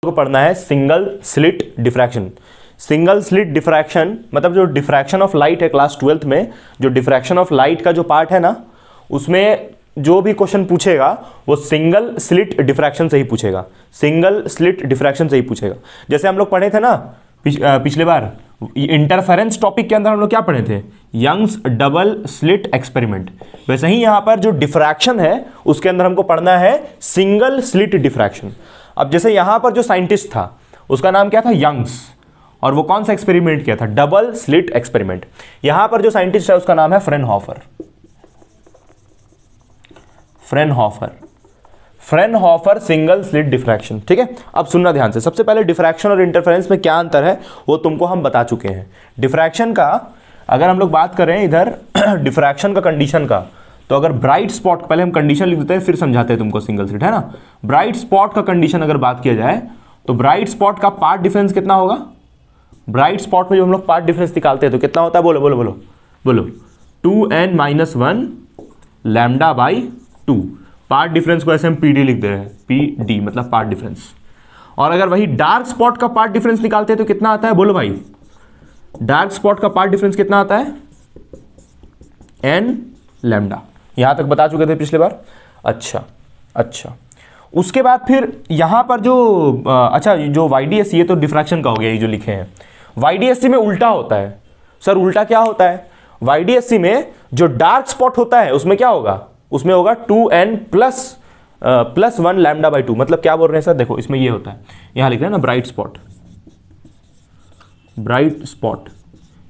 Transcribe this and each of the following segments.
को पढ़ना है single slit diffraction. Single slit diffraction मतलब जो डिफ्रैक्शन ऑफ लाइट है क्लास 12th में, जो डिफ्रैक्शन ऑफ लाइट का जो पार्ट है ना, उसमें जो भी क्वेश्चन पूछेगा वो सिंगल स्लिट डिफ्रैक्शन से ही पूछेगा, सिंगल स्लिट डिफ्रैक्शन से ही पूछेगा। जैसे हम लोग पढ़े थे ना पिछले बार इंटरफेरेंस टॉपिक के अंदर हम लोग क्या पढ़े थे, यंग्स डबल स्लिट एक्सपेरिमेंट, वैसे ही यहां पर जो डिफ्रैक्शन है उसके अंदर हमको पढ़ना है सिंगल स्लिट डिफ्रैक्शन। अब जैसे यहां पर जो साइंटिस्ट था उसका नाम क्या था, यंग्स, और वो कौन सा एक्सपेरिमेंट किया था, डबल स्लिट एक्सपेरिमेंट। यहां पर जो साइंटिस्ट है उसका नाम है फ्रेनहॉफर। फ्रेनहॉफर सिंगल स्लिट डिफ्रैक्शन। ठीक है, अब सुनना ध्यान से। सबसे पहले डिफ्रैक्शन और इंटरफेरेंस में क्या अंतर है वो तुमको हम बता चुके हैं। डिफ्रैक्शन का अगर हम लोग बात करें इधर डिफ्रैक्शन का कंडीशन का, तो अगर ब्राइट स्पॉट, पहले हम कंडीशन लिख देते हैं फिर समझाते हैं तुमको सिंगल स्लिट, है ना। ब्राइट स्पॉट का कंडीशन अगर बात किया जाए तो ब्राइट स्पॉट का पार्ट डिफरेंस कितना होगा, ब्राइट स्पॉट में जो हम लोग पार्ट डिफरेंस निकालते हैं तो कितना होता है, बोलो बोलो बोलो बोलो, 2n-1 lambda by 2। Path difference को ऐसे हम पीडी लिख दे रहे हैं, पीडी मतलब पार्ट डिफरेंस। और अगर वही डार्क स्पॉट का पार्ट डिफरेंस निकालते हैं तो कितना आता है, बोलो भाई, डार्क स्पॉट का पार्ट डिफरेंस कितना आता है, n लैम्डा। यहां तक बता चुके थे पिछले बार। अच्छा, उसके बाद फिर यहां पर जो अच्छा जो YDSC, ये तो डिफ्रैक्शन का हो गया, ये जो लिखे हैं। YDSC में उल्टा होता है। सर उल्टा क्या होता है, YDSC में जो डार्क स्पॉट होता है उसमें क्या होगा, उसमें होगा 2n+1 लैम्डा बाई 2। मतलब क्या बोल रहे हैं सर, देखो इसमें ये होता है, यहां लिख रहे हैं ना ब्राइट स्पॉट,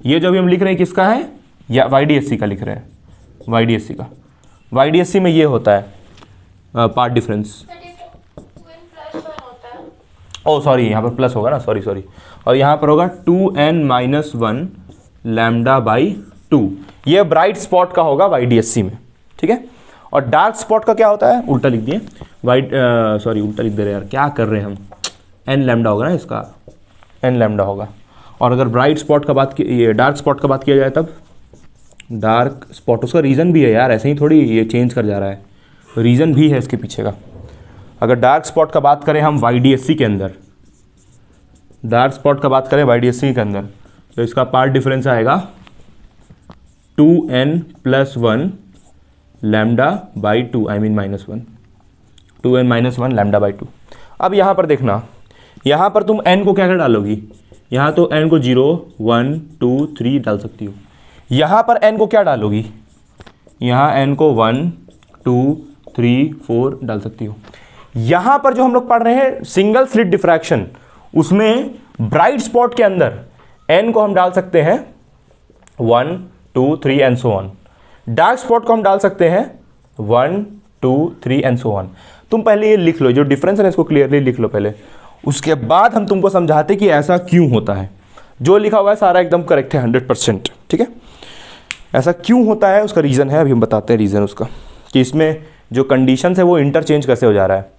ये जो भी हम लिख रहे हैं किसका है, या YDSC का लिख रहे हैं, YDSC का। YDSC में ये होता है पार्ट डिफरेंस। ओ सॉरी, यहाँ पर प्लस होगा ना, सॉरी, और यहाँ पर होगा 2n-1 लैम्डा बाई 2। ये ब्राइट स्पॉट का होगा YDSC में। ठीक है, और डार्क स्पॉट का क्या होता है, उल्टा लिख दिए, उल्टा लिख दे रहे हैं यार, क्या कर रहे हैं हम, n लैम्डा होगा ना इसका, n लैम्डा होगा। और अगर ब्राइट स्पॉट का बात की, ये डार्क स्पॉट का बात किया जाए तब डार्क स्पॉट, उसका रीज़न भी है यार, ऐसे ही थोड़ी ये चेंज कर जा रहा है, रीज़न भी है इसके पीछे का। अगर डार्क स्पॉट का बात करें हम YDSC के अंदर, डार्क स्पॉट का बात करें YDSC के अंदर, तो इसका पार्ट डिफरेंस आएगा 2n+1 lambda by 2, I mean -1, 2n-1 lambda by 2। अब यहाँ पर देखना, यहाँ पर तुम n को क्या क्या डालोगी, यहाँ तो n को 0, 1, 2, 3 डाल सकती हो। यहाँ पर n को क्या डालोगी, यहाँ n को 1, 2, 3, 4 डाल सकती हो। यहाँ पर जो हम लोग पढ़ रहे हैं सिंगल स्लिट डिफ्रैक्शन, उसमें ब्राइट स्पॉट के अंदर n को हम डाल सकते हैं 1, 2, 3 and so on. Dark spot को हम डाल सकते हैं 1, 2, 3 एंड सो ऑन। तुम पहले ये लिख लो, जो डिफरेंस है ना इसको क्लियरली लिख लो पहले, उसके बाद हम तुमको समझाते कि ऐसा क्यों होता है। जो लिखा हुआ है सारा एकदम करेक्ट है 100%। ठीक है, ऐसा क्यों होता है उसका रीज़न है, अभी हम बताते हैं रीज़न उसका, कि इसमें जो कंडीशन है वो इंटरचेंज कैसे हो जा रहा है।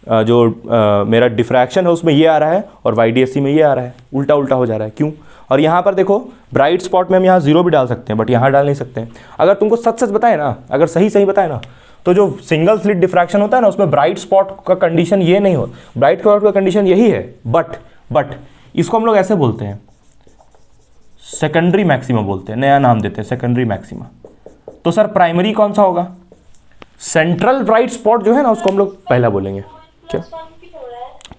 जो मेरा डिफ्रैक्शन है उसमें ये आ रहा है और YDSC में ये आ रहा है, उल्टा उल्टा हो जा रहा है, क्यों। और यहाँ पर देखो ब्राइट स्पॉट में हम यहाँ 0 भी डाल सकते हैं, बट यहाँ डाल नहीं सकते हैं। अगर तुमको सच बताए ना, अगर सही बताए ना, तो जो सिंगल स्लिट डिफ्रैक्शन होता है ना उसमें ब्राइट स्पॉट का कंडीशन ये नहीं हो, ब्राइट स्पॉट का कंडीशन यही है, बट इसको हम लोग ऐसे बोलते हैं, सेकेंडरी मैक्सिमा बोलते हैं, नया नाम देते हैं सेकेंडरी मैक्सिमा। तो सर प्राइमरी कौन सा होगा, सेंट्रल ब्राइट स्पॉट जो है ना उसको हम लोग पहला बोलेंगे। क्या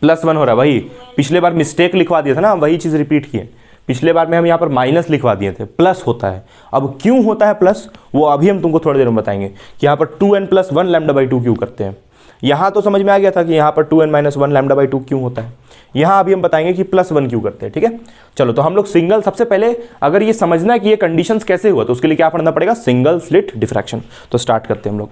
+1 हो रहा है, वही पिछले बार मिस्टेक लिखवा दिया था ना, वही चीज़ रिपीट किए। पिछले बार में हम यहाँ पर माइनस लिखवा दिए थे, प्लस होता है। अब क्यों होता है प्लस, वो अभी हम तुमको थोड़ी देर में बताएंगे कि यहाँ पर 2n+1 लैम्डा बाई 2 क्यों करते हैं। यहाँ तो समझ में आ गया था कि यहाँ पर 2n-1 लैम्डा बाई 2 क्यों होता है। यहाँ अभी हम बताएंगे कि +1 क्यों करते हैं। ठीक है, चलो तो हम लोग सिंगल, सबसे पहले अगर ये समझना है कि ये कंडीशंस कैसे हुआ तो उसके लिए क्या पढ़ना पड़ेगा, सिंगल स्लिट डिफ्रैक्शन। तो स्टार्ट करते हैं हम लोग।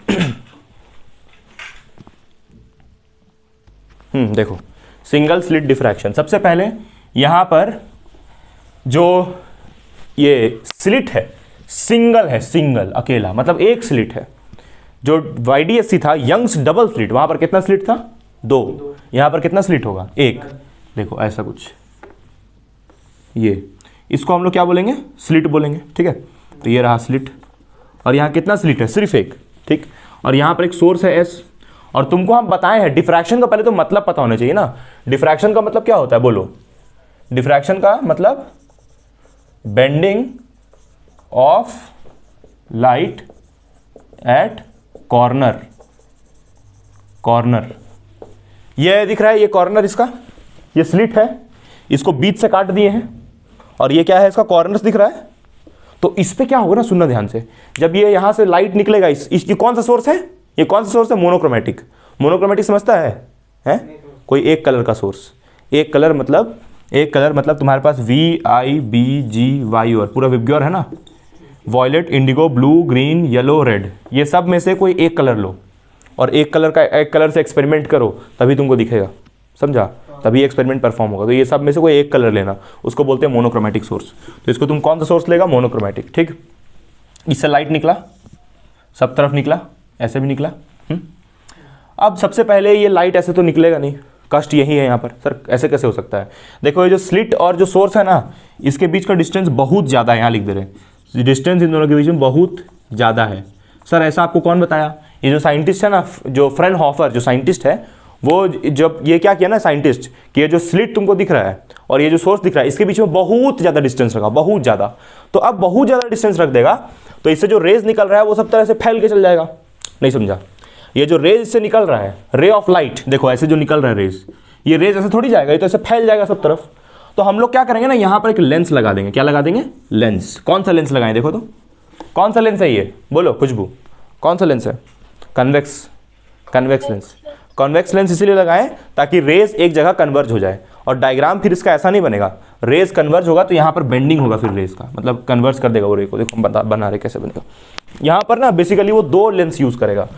देखो सिंगल स्लिट डिफ्रैक्शन, सबसे पहले यहाँ पर जो ये स्लिट है सिंगल है, सिंगल अकेला मतलब एक स्लिट है। जो YDSC था यंग्स डबल स्लिट, वहां पर कितना स्लिट था, 2। यहां पर कितना स्लिट होगा, 1। देखो ऐसा कुछ, ये इसको हम लोग क्या बोलेंगे, स्लिट बोलेंगे। ठीक है, तो ये रहा स्लिट, और यहाँ कितना स्लिट है, सिर्फ 1। ठीक, और यहाँ पर एक सोर्स है S, और तुमको हम बताए हैं डिफ्रैक्शन का पहले तो मतलब पता होना चाहिए ना। डिफ्रैक्शन का मतलब क्या होता है बोलो? डिफ्रैक्शन का मतलब bending of light at corner. Corner ये दिख रहा है, ये कॉर्नर, इसका ये स्लिट है, इसको बीच से काट दिए हैं और ये क्या है, इसका कॉर्नर्स दिख रहा है। तो इस पे क्या होगा ना, सुनना ध्यान से, जब ये यहां से लाइट निकलेगा, इसकी कौन सा सोर्स है, ये कौन सा सोर्स है? मोनोक्रोमेटिक। मोनोक्रोमेटिक समझता है? कोई एक कलर का सोर्स। एक कलर मतलब तुम्हारे पास VIBGY और पूरा विबग्योर है ना, violet, indigo, blue, green, yellow, red, ये सब में से कोई एक कलर लो और एक कलर से एक्सपेरिमेंट करो, तभी तुमको दिखेगा, समझा? तभी एक्सपेरिमेंट परफॉर्म होगा। तो ये सब में से कोई एक कलर लेना, उसको बोलते हैं मोनोक्रोमेटिक सोर्स। तो इसको तुम कौन सा सोर्स लेगा? मोनोक्रोमेटिक। ठीक, इससे लाइट निकला, सब तरफ निकला, ऐसे भी निकला। अब सबसे पहले ये लाइट ऐसे तो निकलेगा नहीं, कस्ट यही है यहाँ पर। सर ऐसे कैसे हो सकता है? देखो ये जो स्लिट और जो सोर्स है ना, इसके बीच का डिस्टेंस बहुत ज़्यादा है, यहाँ लिख दे रहे हैं, डिस्टेंस इन दोनों के बीच में बहुत ज़्यादा है। सर ऐसा आपको कौन बताया? ये जो साइंटिस्ट है ना, जो फ्रेनहोफर जो साइंटिस्ट है, वो जब ये क्या किया ना साइंटिस्ट, कि ये जो स्लिट तुमको दिख रहा है और ये जो सोर्स दिख रहा है, इसके बीच में बहुत ज़्यादा डिस्टेंस रखा, बहुत ज़्यादा। तो अब बहुत ज़्यादा डिस्टेंस रख देगा तो इससे जो रेज निकल रहा है वो सब तरह से फैल के चल जाएगा। नहीं समझा? ये जो रेज से निकल रहा है, रे ऑफ लाइट, देखो ऐसे जो निकल रहा है रेज, ये रेज ऐसे थोड़ी जाएगा, ये तो ऐसे फैल जाएगा सब तरफ। तो हम लोग क्या करेंगे ना, यहाँ पर एक लेंस लगा देंगे। क्या लगा देंगे? लेंस। कौन सा लेंस लगाएं? देखो तो कौन सा लेंस है ये, बोलो खुशबू, कौन सा लेंस है? Convex lens. कन्वेक्स लेंस इसीलिए लगाएं ताकि रेज एक जगह कन्वर्ज हो जाए। और डायग्राम फिर इसका ऐसा नहीं बनेगा, रेज कन्वर्ज होगा तो यहाँ पर बेंडिंग होगा, फिर रेज का मतलब कन्वर्ज कर देगा वो रे को। देखो हम बना रहे कैसे बनेगा। यहाँ पर ना बेसिकली वो दो लेंस यूज करेगा,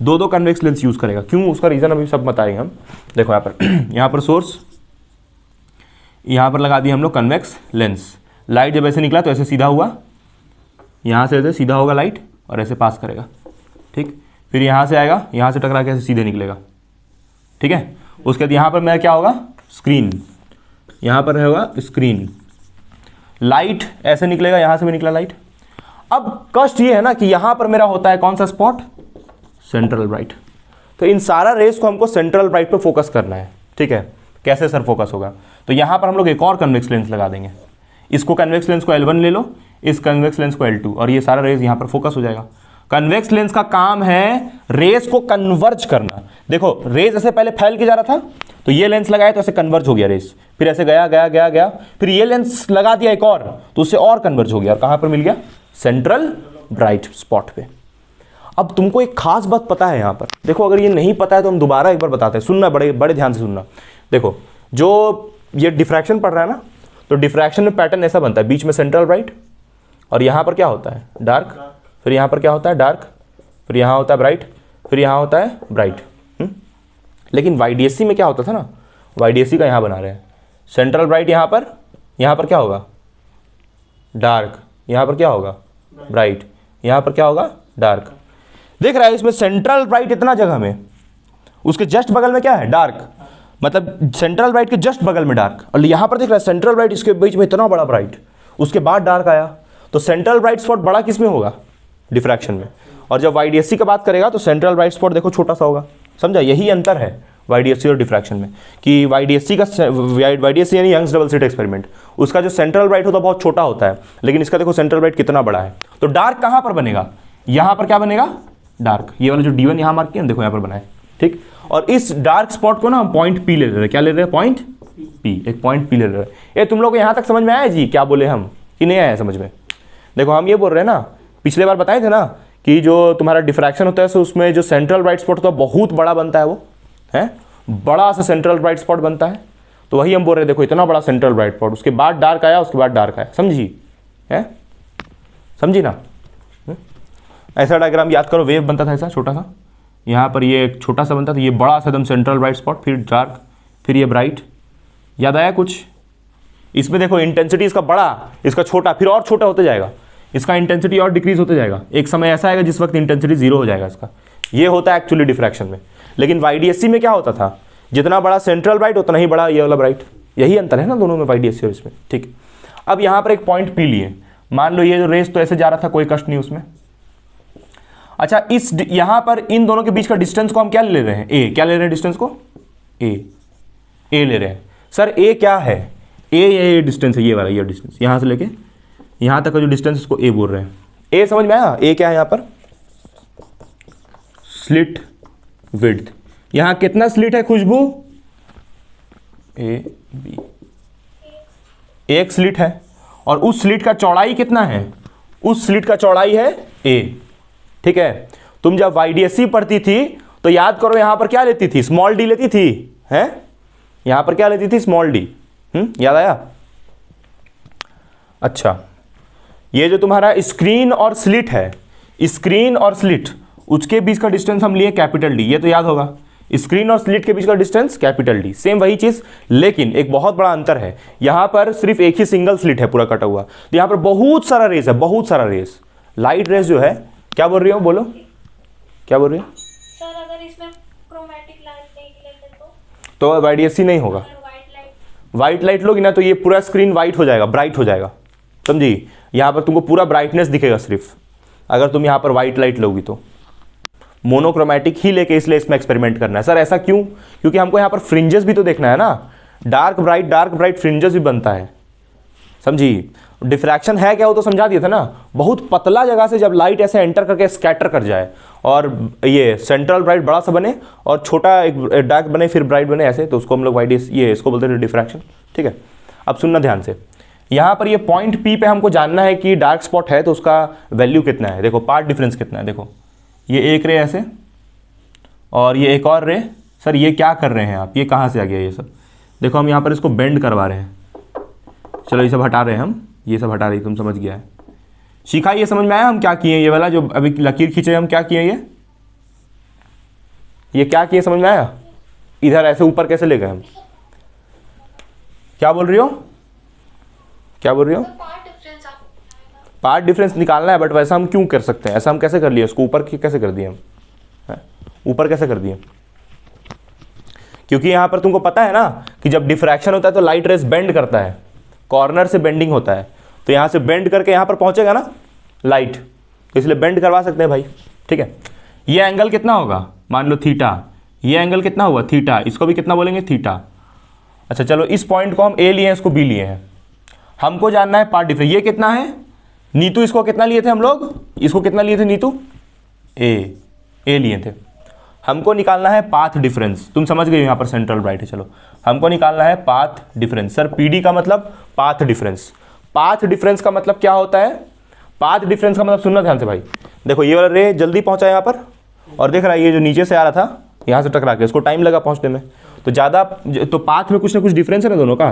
दो कन्वेक्स लेंस यूज करेगा। क्यों, उसका रीजन अभी सब बताएंगे हम। देखो यहाँ पर सोर्स, यहाँ पर लगा दिया हम लोग कन्वेक्स लेंस। लाइट जब ऐसे निकला तो ऐसे सीधा हुआ, यहाँ से ऐसे सीधा होगा लाइट और ऐसे पास करेगा। ठीक, फिर यहाँ से आएगा, यहाँ से टकरा के ऐसे सीधे निकलेगा। ठीक है, उसके बाद यहाँ पर मेरा क्या होगा? स्क्रीन। यहाँ पर होगा स्क्रीन। लाइट ऐसे निकलेगा, यहाँ से भी निकला लाइट। अब कष्ट ये है ना कि यहाँ पर मेरा होता है कौन सा स्पॉट? Central bright. तो इन सारा रेस को हमको सेंट्रल ब्राइट पे फोकस करना है। ठीक है, कैसे सर फोकस होगा? तो यहाँ पर हम लोग एक और कन्वेक्स लेंस लगा देंगे। इसको कन्वेक्स लेंस को L1 ले लो, इस कन्वेक्स लेंस को L2, और ये सारा रेस यहाँ पर फोकस हो जाएगा। कन्वेक्स लेंस का काम है रेस को कन्वर्ज करना। देखो रेस ऐसे पहले फैल के जा रहा था, तो ये लेंस लगाया तो ऐसे कन्वर्ज हो गया रेस, फिर ऐसे गया गया गया गया, फिर ये लेंस लगा दिया एक और, तो उससे और कन्वर्ज हो गया, और कहाँ पर मिल गया? सेंट्रल ब्राइट स्पॉट पे। अब तुमको एक खास बात पता है यहाँ पर, देखो अगर ये नहीं पता है तो हम दोबारा एक बार बताते हैं, सुनना, बड़े बड़े ध्यान से सुनना। देखो जो ये डिफ्रैक्शन पढ़ रहा है ना, तो डिफ्रैक्शन में पैटर्न ऐसा बनता है, बीच में सेंट्रल ब्राइट और यहाँ पर क्या होता है? डार्क। फिर यहाँ पर क्या होता है? डार्क। फिर यहाँ होता है ब्राइट, फिर यहाँ होता है ब्राइट। लेकिन YDSC में क्या होता था ना, YDSC का यहाँ बना रहे हैं सेंट्रल ब्राइट, यहाँ पर क्या होगा? डार्क। यहाँ पर क्या होगा? ब्राइट। यहाँ पर क्या होगा? डार्क। देख रहा है इसमें सेंट्रल ब्राइट इतना जगह में, उसके जस्ट बगल में क्या है? डार्क। मतलब सेंट्रल ब्राइट के जस्ट बगल में डार्क, और यहाँ पर देख रहा है सेंट्रल ब्राइट, इसके बीच में इतना बड़ा ब्राइट, उसके बाद डार्क आया। तो सेंट्रल ब्राइट स्पॉट बड़ा किस में होगा? डिफ्रैक्शन में। और जब YDSC की बात करेगा तो सेंट्रल ब्राइट स्पॉट देखो छोटा सा होगा। समझा? यही अंतर है YDSC और डिफ्रैक्शन में, कि YDSC यानी यंग्स डबल स्लिट एक्सपेरिमेंट, उसका जो सेंट्रल ब्राइट होता है बहुत छोटा होता है, लेकिन इसका देखो सेंट्रल ब्राइट कितना बड़ा है। तो डार्क कहाँ पर बनेगा? यहाँ पर क्या बनेगा? डार्क। ये वाला जो D1 यहाँ मार्क किया देखो यहाँ पर बना है। ठीक, और इस डार्क स्पॉट को ना हम पॉइंट P ले रहे हैं। क्या ले रहे हैं? पॉइंट P, एक पॉइंट P ले रहे हैं। ये तुम लोग को यहाँ तक समझ में आया जी क्या बोले हम, कि नहीं आया समझ में? देखो हम ये बोल रहे हैं ना, पिछले बार बताए थे ना कि जो तुम्हारा डिफ्रैक्शन होता है तो उसमें जो सेंट्रल ब्राइट स्पॉट होता है बहुत बड़ा बनता है, वो है बड़ा सा सेंट्रल ब्राइट स्पॉट बनता है। तो वही हम बोल रहे हैं, देखो इतना बड़ा सेंट्रल ब्राइट स्पॉट, उसके बाद डार्क आया, उसके बाद डार्क आया। समझी? है समझी ना? ऐसा डायग्राम याद करो, वेव बनता था ऐसा छोटा सा, यहाँ पर ये एक छोटा सा बनता था, ये बड़ा सा एकदम सेंट्रल ब्राइट स्पॉट, फिर डार्क, फिर ये ब्राइट। याद आया कुछ? इसमें देखो इंटेंसिटी इसका बड़ा, इसका छोटा, फिर और छोटा होते जाएगा, इसका इंटेंसिटी और डिक्रीज होते जाएगा। एक समय ऐसा आएगा जिस वक्त इंटेंसिटी 0 हो जाएगा इसका। ये होता है एक्चुअली डिफ्रैक्शन में। लेकिन YDSC में क्या होता था? जितना बड़ा सेंट्रल ब्राइट उतना ही बड़ा ये वाला ब्राइट। यही अंतर है ना दोनों में, YDSC और इसमें। ठीक, अब यहाँ पर एक पॉइंट P लिए, मान लो ये जो रेस तो ऐसे जा रहा था, कोई कष्ट नहीं उसमें। अच्छा, इस यहां पर इन दोनों के बीच का डिस्टेंस को हम क्या ले रहे हैं, ए। क्या ले रहे हैं डिस्टेंस को, ए ले रहे हैं। सर ए क्या है, ये डिस्टेंस है, ये वाला, ये डिस्टेंस यहां से लेके यहां तक का जो डिस्टेंस इसको ए बोल रहे हैं। ए समझ में आया, ए क्या है यहां पर, स्लिट विड्थ। यहां कितना स्लिट है खुशबू, ए बी, एक स्लिट है, और उस स्लिट का चौड़ाई कितना है, उस स्लिट का चौड़ाई है ए। ठीक है, तुम जब वाईडीएससी पढ़ती थी तो याद करो यहां पर क्या लेती थी, स्मॉल डी लेती थी, है यहां पर क्या लेती थी, स्मॉल डी। याद आया। अच्छा, ये जो तुम्हारा स्क्रीन और स्लिट है, स्क्रीन और स्लिट, उसके बीच का डिस्टेंस हम लिए कैपिटल डी, ये तो याद होगा। स्क्रीन और स्लिट के बीच का डिस्टेंस कैपिटल डी, सेम वही चीज, लेकिन एक बहुत बड़ा अंतर है, यहां पर सिर्फ एक ही सिंगल स्लिट है पूरा कटा हुआ, तो यहां पर बहुत सारा रेस है, बहुत सारा रेस। लाइट रेस जो है, क्या बोल रही हो, बोलो क्या बोल रही हो सर, अगर इसमें क्रोमैटिक लाइट नहीं लेते तो वाईडीएससी नहीं होगा। व्हाइट लाइट लोगी ना तो ये पूरा स्क्रीन व्हाइट हो जाएगा, ब्राइट हो जाएगा, समझी। यहां पर तुमको पूरा ब्राइटनेस दिखेगा सिर्फ, अगर तुम यहां पर व्हाइट लाइट लोगी तो। मोनोक्रोमैटिक ही लेके इसलिए इसमें एक्सपेरिमेंट करना है। सर ऐसा क्यों, क्योंकि हमको यहां पर फ्रिंजेस भी तो देखना है ना, डार्क ब्राइट फ्रिंजेस भी बनता है, समझी। डिफ्रैक्शन है क्या, वो तो समझा दिया था ना, बहुत पतला जगह से जब लाइट ऐसे एंटर करके स्कैटर कर जाए और ये सेंट्रल ब्राइट बड़ा सा बने और छोटा एक डार्क बने फिर ब्राइट बने, ऐसे, तो उसको हम लोग ये इसको बोलते हैं डिफ्रैक्शन। ठीक है, अब सुनना ध्यान से, यहाँ पर ये पॉइंट पी पे हमको जानना है कि डार्क स्पॉट है तो उसका वैल्यू कितना है। देखो पार्ट डिफरेंस कितना है, देखो ये एक रे ऐसे और ये एक और रे। सर ये क्या कर रहे हैं आप, ये कहाँ से आ गया ये सब, देखो हम यहाँ पर इसको बेंड करवा रहे हैं। चलो ये सब हटा रहे हैं हम, ये सब हटा रही, तुम समझ गया है, सीखा, ये समझ में आया हम क्या किए, ये वाला जो अभी लकीर खींचे हम क्या किए, ये क्या किए समझ में आया। इधर ऐसे ऊपर कैसे ले गए हम, क्या बोल रही हो, क्या बोल रही हो, पार्ट डिफरेंस निकालना है, बट वैसा हम क्यों कर सकते हैं, ऐसा हम कैसे कर लिए, उसको ऊपर कैसे कर दिए हम, ऊपर कैसे कर दिए, क्योंकि यहां पर तुमको पता है ना कि जब डिफ्रैक्शन होता है तो लाइट रेस बेंड करता है, कॉर्नर से बेंडिंग होता है, तो यहां से बेंड करके यहां पर पहुंचेगा ना लाइट, तो इसलिए बेंड करवा सकते हैं भाई। ठीक है, ये एंगल कितना होगा, मान लो थीटा, ये एंगल कितना हुआ थीटा, इसको भी कितना बोलेंगे थीटा। अच्छा चलो, इस पॉइंट को हम ए लिए हैं, इसको बी लिए हैं, हमको जानना है पार्ट डिफरेंस, ये कितना है नीतू, इसको कितना लिए थे हम लोग, इसको कितना लिए थे नीतू, ए लिए थे। हमको निकालना है पाथ डिफरेंस, तुम समझ गए यहाँ पर सेंट्रल ब्राइट है। चलो हमको निकालना है पाथ डिफरेंस। सर पीडी का मतलब पाथ डिफरेंस, पाथ डिफरेंस का मतलब क्या होता है, पाथ डिफरेंस का मतलब सुनना ध्यान से भाई, देखो ये वाला रे जल्दी पहुंचा यहाँ पर, और देख रहा है ये जो नीचे से आ रहा था यहाँ से टकरा के, इसको टाइम लगा पहुंचने में, तो ज़्यादा, तो पाथ में कुछ ना कुछ डिफरेंस है ना दोनों का,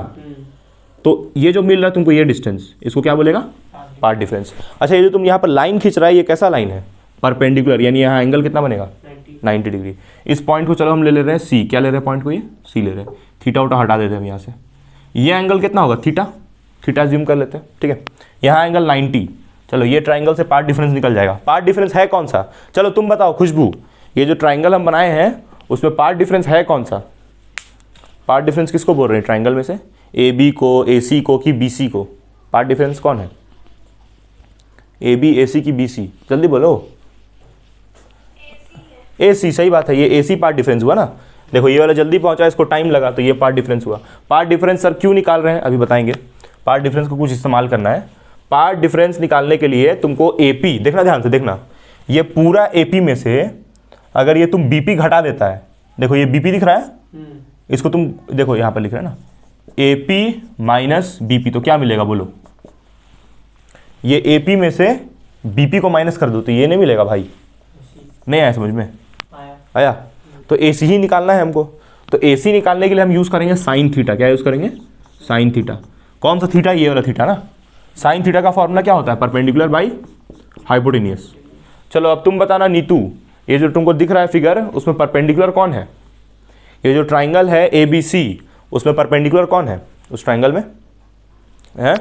तो ये जो मिल रहा है तुमको ये डिस्टेंस, इसको क्या बोलेगा, पाथ डिफरेंस। अच्छा ये जो तुम यहाँ पर लाइन खींच रहा है, ये कैसा लाइन है, परपेंडिकुलर, यानी यहाँ एंगल कितना बनेगा 90 डिग्री। इस पॉइंट को चलो हम ले रहे हैं सी, क्या ले रहे हैं पॉइंट को, ये सी ले रहे हैं, थीटा उटा हटा देते हैं हम यहाँ से, ये एंगल कितना होगा थीटा, थीटा ज्यूम कर लेते हैं। ठीक है, यहाँ एंगल 90, चलो ये ट्राइंगल से पार्ट डिफरेंस निकल जाएगा। पार्ट डिफरेंस है कौन सा, चलो तुम बताओ खुशबू, ये जो ट्राइंगल हम बनाए हैं उसमें पार्ट डिफरेंस है कौन सा, पार्ट डिफरेंस किसको बोल रहे हैं ट्राइंगल में से, ए बी को, ए सी को कि बी सी को, पार्ट डिफरेंस कौन है, ए बी ए सी की बी सी, जल्दी बोलो, ए सी, सही बात है, ये ए सी पार्ट डिफरेंस हुआ ना। देखो ये वाला जल्दी पहुंचा, इसको टाइम लगा, तो ये पार्ट डिफरेंस हुआ। पार्ट डिफरेंस सर क्यों निकाल रहे हैं अभी बताएंगे, पार्ट डिफरेंस को कुछ इस्तेमाल करना है। पार्ट डिफरेंस निकालने के लिए तुमको एपी देखना, ध्यान से देखना, ये पूरा एपी में से अगर ये तुम बीपी घटा देता है, देखो ये बीपी दिख रहा है, इसको तुम देखो यहाँ पर लिख रहा है ना एपी माइनस बीपी, तो क्या मिलेगा बोलो, ये एपी में से बीपी को माइनस कर दो तो ये नहीं मिलेगा भाई, नहीं आया समझ में, आया, तो एसी ही निकालना है हमको, तो एसी निकालने के लिए हम यूज़ करेंगे साइन थीटा, क्या यूज़ करेंगे साइन थीटा। कौन सा थीटा, ये वाला थीटा ना, साइन थीटा का फॉर्मूला क्या होता है, परपेंडिकुलर बाई हाइपोटेनियस। चलो अब तुम बताना नीतू, ये जो तुमको दिख रहा है फिगर उसमें परपेंडिकुलर कौन है, ये जो ट्राइंगल है ए बी सी उसमें परपेंडिकुलर कौन है उस ट्राइंगल में है,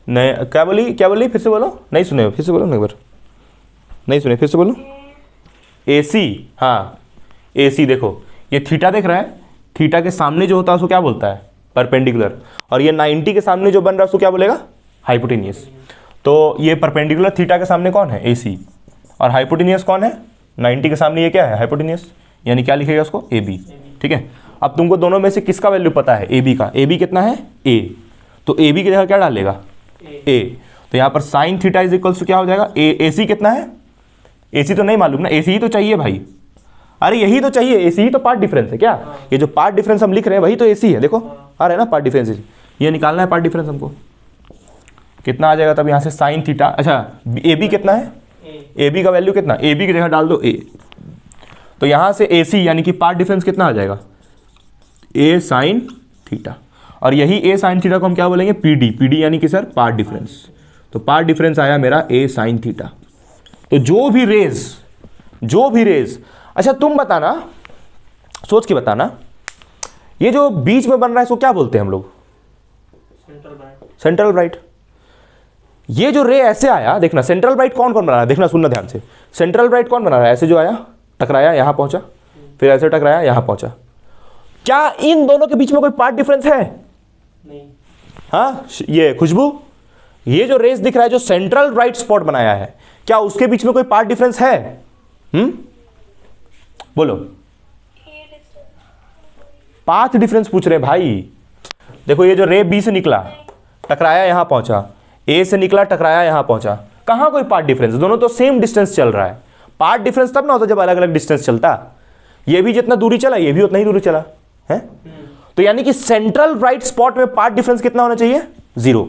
नहीं क्या बोली फिर से बोलो, नहीं सुने फिर से बोलो ना एक बार, नहीं सुने फिर से बोलो, ए सी, हाँ ए सी, देखो ये थीटा देख रहा है, थीटा के सामने जो होता है उसको क्या बोलता है परपेंडिकुलर, और ये 90 के सामने जो बन रहा है उसको क्या बोलेगा हाइपोटेनियस। तो ये परपेंडिकुलर थीटा के सामने कौन है, AC, और हाइपोटेनियस कौन है, 90 के सामने ये क्या है, हाइपोटेनियस, यानी क्या लिखेगा उसको, AB। ठीक है, अब तुमको दोनों में से किसका वैल्यू पता है, AB का। AB कितना है, A, तो AB की जगह क्या डालेगा, A। तो यहाँ पर sine theta is equals to क्या हो जाएगा, AC कितना है, AC तो नहीं मालूम ना, AC ही तो चाहिए भाई, अरे यही तो चाहिए, AC ही तो पार्ट डिफरेंस है क्या, ये जो पार्ट डिफरेंस हम लिख रहे हैं वही तो AC है, देखो आ रहा है ना पार्ट डिफरेंस, ये निकालना है पार्ट डिफरेंस हमको। कितना आ जाएगा तब यहाँ से साइन थीटा, अच्छा AB कितना है, AB का वैल्यू कितना, AB की जगह डाल दो A, तो यहाँ से AC यानी कि पार्ट डिफरेंस कितना आ जाएगा, A साइन थीटा, और यही A साइन थीटा को हम क्या बोलेंगे, PD यानी कि सर पार्ट डिफरेंस। तो पार्ट डिफरेंस आया मेरा A साइन थीटा। तो जो भी रेज, अच्छा तुम बताना, सोच के बताना, ये जो बीच में बन रहा है इसको क्या बोलते हैं हम लोग, सेंट्रल ब्राइट। ये जो रे ऐसे आया, देखना सेंट्रल ब्राइट कौन कौन बना रहा है, देखना सुनना ध्यान से, सेंट्रल ब्राइट कौन बना रहा है, ऐसे जो आया टकराया यहां पहुंचा, फिर ऐसे टकराया यहां पहुंचा, क्या इन दोनों के बीच में कोई पार्ट डिफरेंस है, नहीं। हाँ ये खुशबू, ये जो रेस दिख रहा है जो सेंट्रल ब्राइट स्पॉट बनाया है, क्या उसके बीच में कोई पार्ट डिफरेंस है, बोलो, पाथ डिफरेंस पूछ रहे भाई। देखो ये जो रे बी से निकला टकराया यहां पहुंचा, ए से निकला टकराया यहां पहुंचा, कहां कोई पार्ट डिफरेंस, दोनों तो सेम डिस्टेंस चल रहा है। पार्ट डिफरेंस तब ना होता जब अलग अलग डिस्टेंस चलता, ये भी जितना दूरी चला ये भी उतना ही दूरी चला है। तो यानी कि सेंट्रल ब्राइट स्पॉट में पार्ट डिफरेंस कितना होना चाहिए, 0।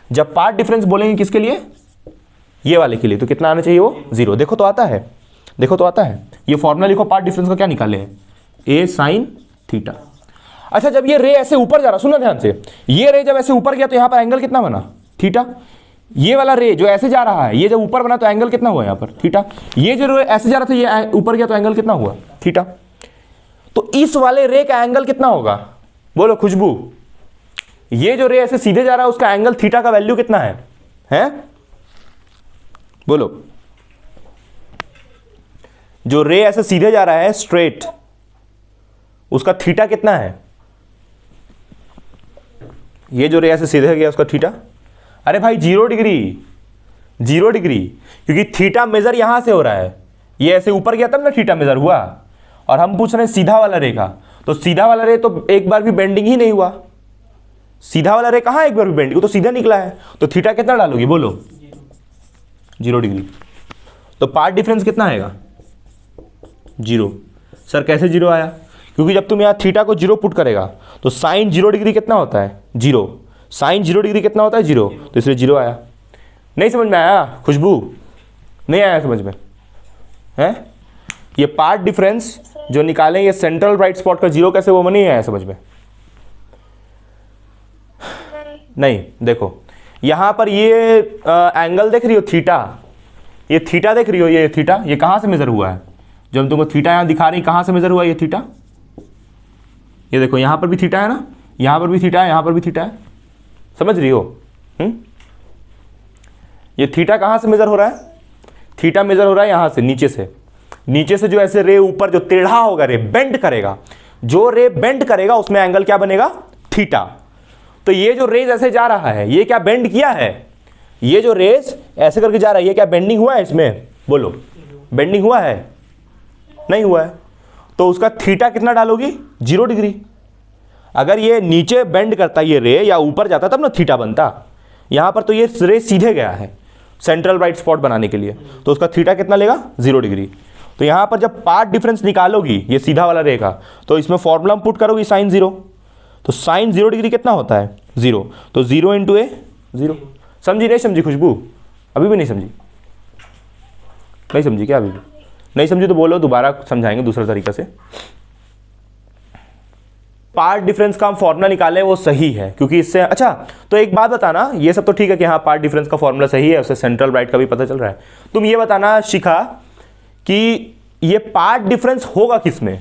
जब पार्ट डिफरेंस बोलेंगे किसके लिए, ये वाले के लिए, तो कितना आना चाहिए वो 0। देखो तो आता है, देखो तो आता है, ये फॉर्मूला लिखो पार्ट डिफरेंस का क्या निकाले हैं, A साइन थीटा। अच्छा जब ये रे ऐसे ऊपर जा रहा, सुनना ध्यान से, ये रे जब ऐसे ऊपर गया तो यहां पर एंगल कितना बना, थीटा। ये वाला रे जो ऐसे जा रहा है, ये जब ऊपर बना तो एंगल कितना हुआ यहां पर, थीटा। ये जो रे ऐसे जा रहा था ये ऊपर गया तो एंगल कितना हुआ, थीटा। तो इस वाले रे का एंगल कितना होगा, बोलो खुशबू, ये जो रे ऐसे सीधे जा रहा है उसका एंगल थीटा का वैल्यू कितना है, हैं बोलो। जो रे ऐसे सीधे जा रहा है स्ट्रेट, उसका थीटा कितना है, ये जो रे ऐसे सीधे गया उसका थीटा, अरे भाई 0 डिग्री, 0 डिग्री, क्योंकि थीटा मेजर यहां से हो रहा है, ये ऐसे ऊपर गया तब ना थीटा मेजर हुआ, और हम पूछ रहे हैं सीधा वाला रे का, तो सीधा वाला रे तो एक बार भी बेंडिंग ही नहीं हुआ, सीधा वाला रे कहां एक बार भी बेंडिंग, तो सीधा निकला है, तो थीटा कितना डालोगे बोलो, 0 डिग्री। तो पार्ट डिफरेंस कितना आएगा, 0। सर कैसे 0 आया, क्योंकि जब तुम यहाँ थीटा को 0 पुट करेगा तो साइन 0 डिग्री कितना होता है, 0, साइन 0 डिग्री कितना होता है, 0, तो इसलिए 0 आया। नहीं समझ में आया खुशबू, नहीं आया समझ में है, ये पार्ट डिफरेंस जो निकालें ये सेंट्रल ब्राइट स्पॉट का 0 कैसे, वो नहीं आया समझ में, नहीं। देखो यहां पर ये एंगल देख रही हो थीटा, ये थीटा देख रही हो, ये थीटा, ये कहां से मेजर हुआ है, जब तुमको थीटा यहां दिखा रही कहां से मेजर हुआ ये थीटा, ये देखो यहां पर भी थीटा है ना, यहां पर भी थीटा है, यहां पर भी थीटा है, समझ रही हो, ये थीटा कहां से मेजर हो रहा है, थीटा मेजर हो रहा है यहां से, नीचे से जो ऐसे रे ऊपर जो टेढ़ा होगा रे बेंड करेगा, जो रे बेंड करेगा उसमें एंगल क्या बनेगा, थीटा। तो ये जो रेज ऐसे जा रहा है ये क्या बेंड किया है, ये जो रेज ऐसे करके जा रहा है ये क्या बेंडिंग हुआ है इसमें, बोलो बेंडिंग हुआ है, नहीं हुआ है, तो उसका थीटा कितना डालोगी, 0 डिग्री। अगर ये नीचे बेंड करता ये रे या ऊपर जाता तब ना थीटा बनता, यहां पर तो ये रे सीधे गया है सेंट्रल ब्राइट स्पॉट बनाने के लिए, तो उसका थीटा कितना लेगा, 0 डिग्री। तो यहां पर जब पार्ट डिफरेंस निकालोगी ये सीधा वाला रे का, तो इसमें फॉर्मूला पुट करोगी साइन 0, तो साइन 0 डिग्री कितना होता है, 0, तो 0 इंटू ए 0। समझी नहीं समझी खुशबू, अभी भी नहीं समझी, नहीं समझी क्या, अभी भी नहीं समझी तो बोलो, दोबारा समझाएंगे दूसरे तरीके से। पार्ट डिफरेंस का हम फॉर्मूला निकाले वो सही है, क्योंकि इससे, अच्छा तो एक बात बताना, ये सब तो ठीक है कि हाँ पार्ट डिफरेंस का फॉर्मूला सही है, उससे सेंट्रल ब्राइट का भी पता चल रहा है, तुम ये बताना शिखा कि ये पार्ट डिफरेंस होगा किसमें,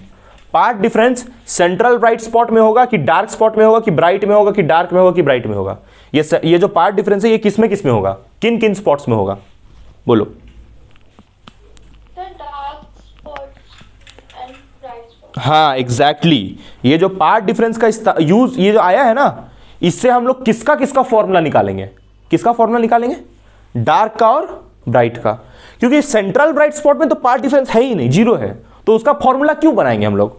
path difference central bright spot में होगा कि डार्क स्पॉट में होगा कि ब्राइट में होगा कि डार्क में होगा कि ब्राइट में होगा, ये जो पार्ट डिफरेंस है ये किस में होगा, किन किन स्पॉट्स में होगा, बोलो। हाँ एग्जैक्टली, ये जो पार्ट डिफरेंस का ये जो आया है ना, इससे हम लोग किसका फॉर्मूला निकालेंगे, किसका फॉर्मूला निकालेंगे, डार्क का और ब्राइट का, क्योंकि सेंट्रल ब्राइट स्पॉट में तो पार्ट डिफरेंस है ही नहीं, जीरो है, तो उसका फॉर्मूला क्यों बनाएंगे हम लोग,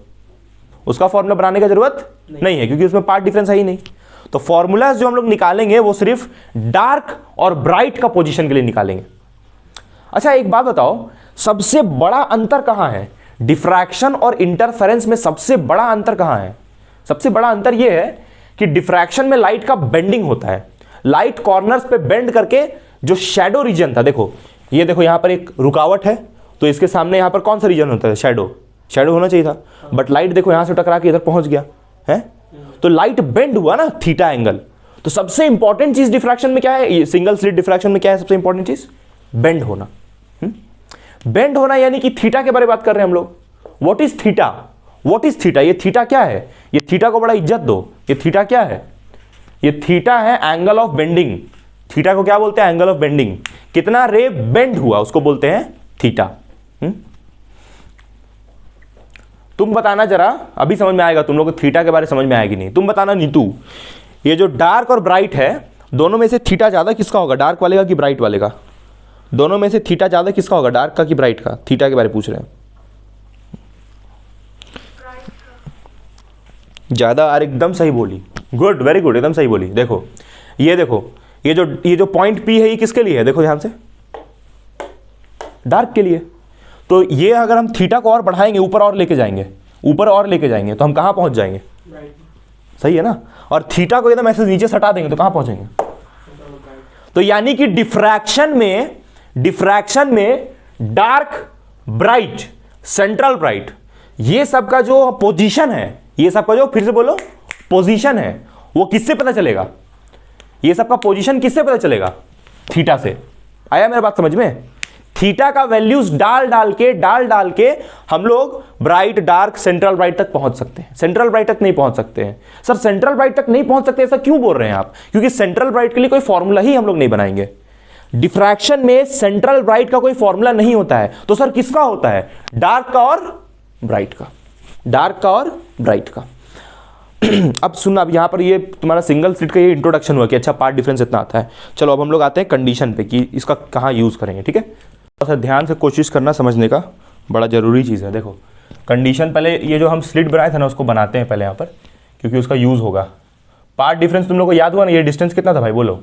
उसका फॉर्मूला बनाने की जरूरत नहीं है, क्योंकि उसमें पार्ट डिफरेंस है ही नहीं। तो फॉर्मूलाज जो हम लोग निकालेंगे वो सिर्फ डार्क और ब्राइट का पोजीशन के लिए निकालेंगे। अच्छा एक बात बताओ, सबसे बड़ा अंतर कहां है, डिफ्रैक्शन और इंटरफेरेंस में सबसे बड़ा अंतर कहां है? सबसे बड़ा अंतर यह है कि डिफ्रैक्शन में लाइट का बेंडिंग होता है, लाइट कॉर्नर्स पे बेंड करके जो शैडो रीजन था, देखो ये देखो यहां पर एक रुकावट है, तो इसके सामने यहां पर कौन सा रीजन होता है, शैडो होना चाहिए था, बट लाइट देखो यहां से टकरा के इधर पहुंच गया है, तो लाइट बेंड हुआ ना थीटा एंगल। तो सबसे इंपॉर्टेंट चीज डिफ्रैक्शन में क्या है, सिंगल स्लिट डिफ्रैक्शन में क्या है सबसे इंपॉर्टेंट चीज, बेंड होना। बेंड होना यानी कि थीटा के बारे में बात कर रहे हैं हम लोग। What is theta, what is theta, ये थीटा क्या है, ये थीटा को बड़ा इज्जत दो, ये थीटा क्या है, ये थीटा है एंगल ऑफ बेंडिंग। थीटा को क्या बोलते हैं, एंगल ऑफ बेंडिंग, कितना रे बेंड हुआ उसको बोलते हैं थीटा। तुम बताना जरा, अभी समझ में आएगा तुम लोग को थीटा के बारे में समझ में आएगी नहीं, तुम बताना नीतू, ये जो डार्क और ब्राइट है दोनों में से थीटा ज्यादा किसका होगा, डार्क वाले का कि ब्राइट वाले का, दोनों में से थीटा ज्यादा किसका होगा, डार्क का कि ब्राइट का, थीटा के बारे में पूछ रहे हैं। ज्यादा, और एकदम सही बोली, गुड, वेरी गुड, एकदम सही बोली। देखो ये जो पॉइंट पी है ये किसके लिए है, देखो ध्यान से, डार्क के लिए। तो ये अगर हम थीटा को और बढ़ाएंगे, ऊपर और लेके जाएंगे, ऊपर और लेके जाएंगे तो हम कहां पहुंच जाएंगे, सही है ना, और थीटा को एकदम ऐसे नीचे सटा देंगे तो कहां पहुंचेंगे। तो यानी कि डिफ्रैक्शन में डार्क, ब्राइट, सेंट्रल ब्राइट, ये सब का जो पोजीशन है, ये सब का जो, फिर से बोलो, पोजीशन है, वो किससे पता चलेगा, ये सब का पोजीशन किससे पता चलेगा, थीटा से। आया मेरा बात समझ में, थीटा का वैल्यूज डाल डाल के हम लोग ब्राइट, डार्क, सेंट्रल ब्राइट तक पहुंच सकते हैं। सेंट्रल ब्राइट तक नहीं पहुंच सकते हैं। सर सेंट्रल ब्राइट तक नहीं पहुंच सकते, ऐसा क्यों बोल रहे हैं आप, क्योंकि सेंट्रल ब्राइट के लिए कोई फॉर्मूला ही हम लोग नहीं बनाएंगे। डिफ्रैक्शन में सेंट्रल ब्राइट का कोई फॉर्मूला नहीं होता है, तो सर किसका होता है, डार्क का और ब्राइट का, डार्क का और ब्राइट का। अब सुनना, अब यहां पर ये तुम्हारा सिंगल स्लिट का ये इंट्रोडक्शन हुआ कि अच्छा पार्ट डिफरेंस इतना आता है। चलो अब हम लोग आते हैं कंडीशन पे कि इसका कहां यूज करेंगे, ठीक है। थोड़ा सा ध्यान से कोशिश करना समझने का, बड़ा जरूरी चीज़ है। देखो कंडीशन, पहले ये जो हम स्लिट बनाए थे ना उसको बनाते हैं पहले यहाँ पर, क्योंकि उसका यूज़ होगा। पार्ट डिफरेंस तुम लोग को याद हुआ ना, ये डिस्टेंस कितना था भाई, बोलो,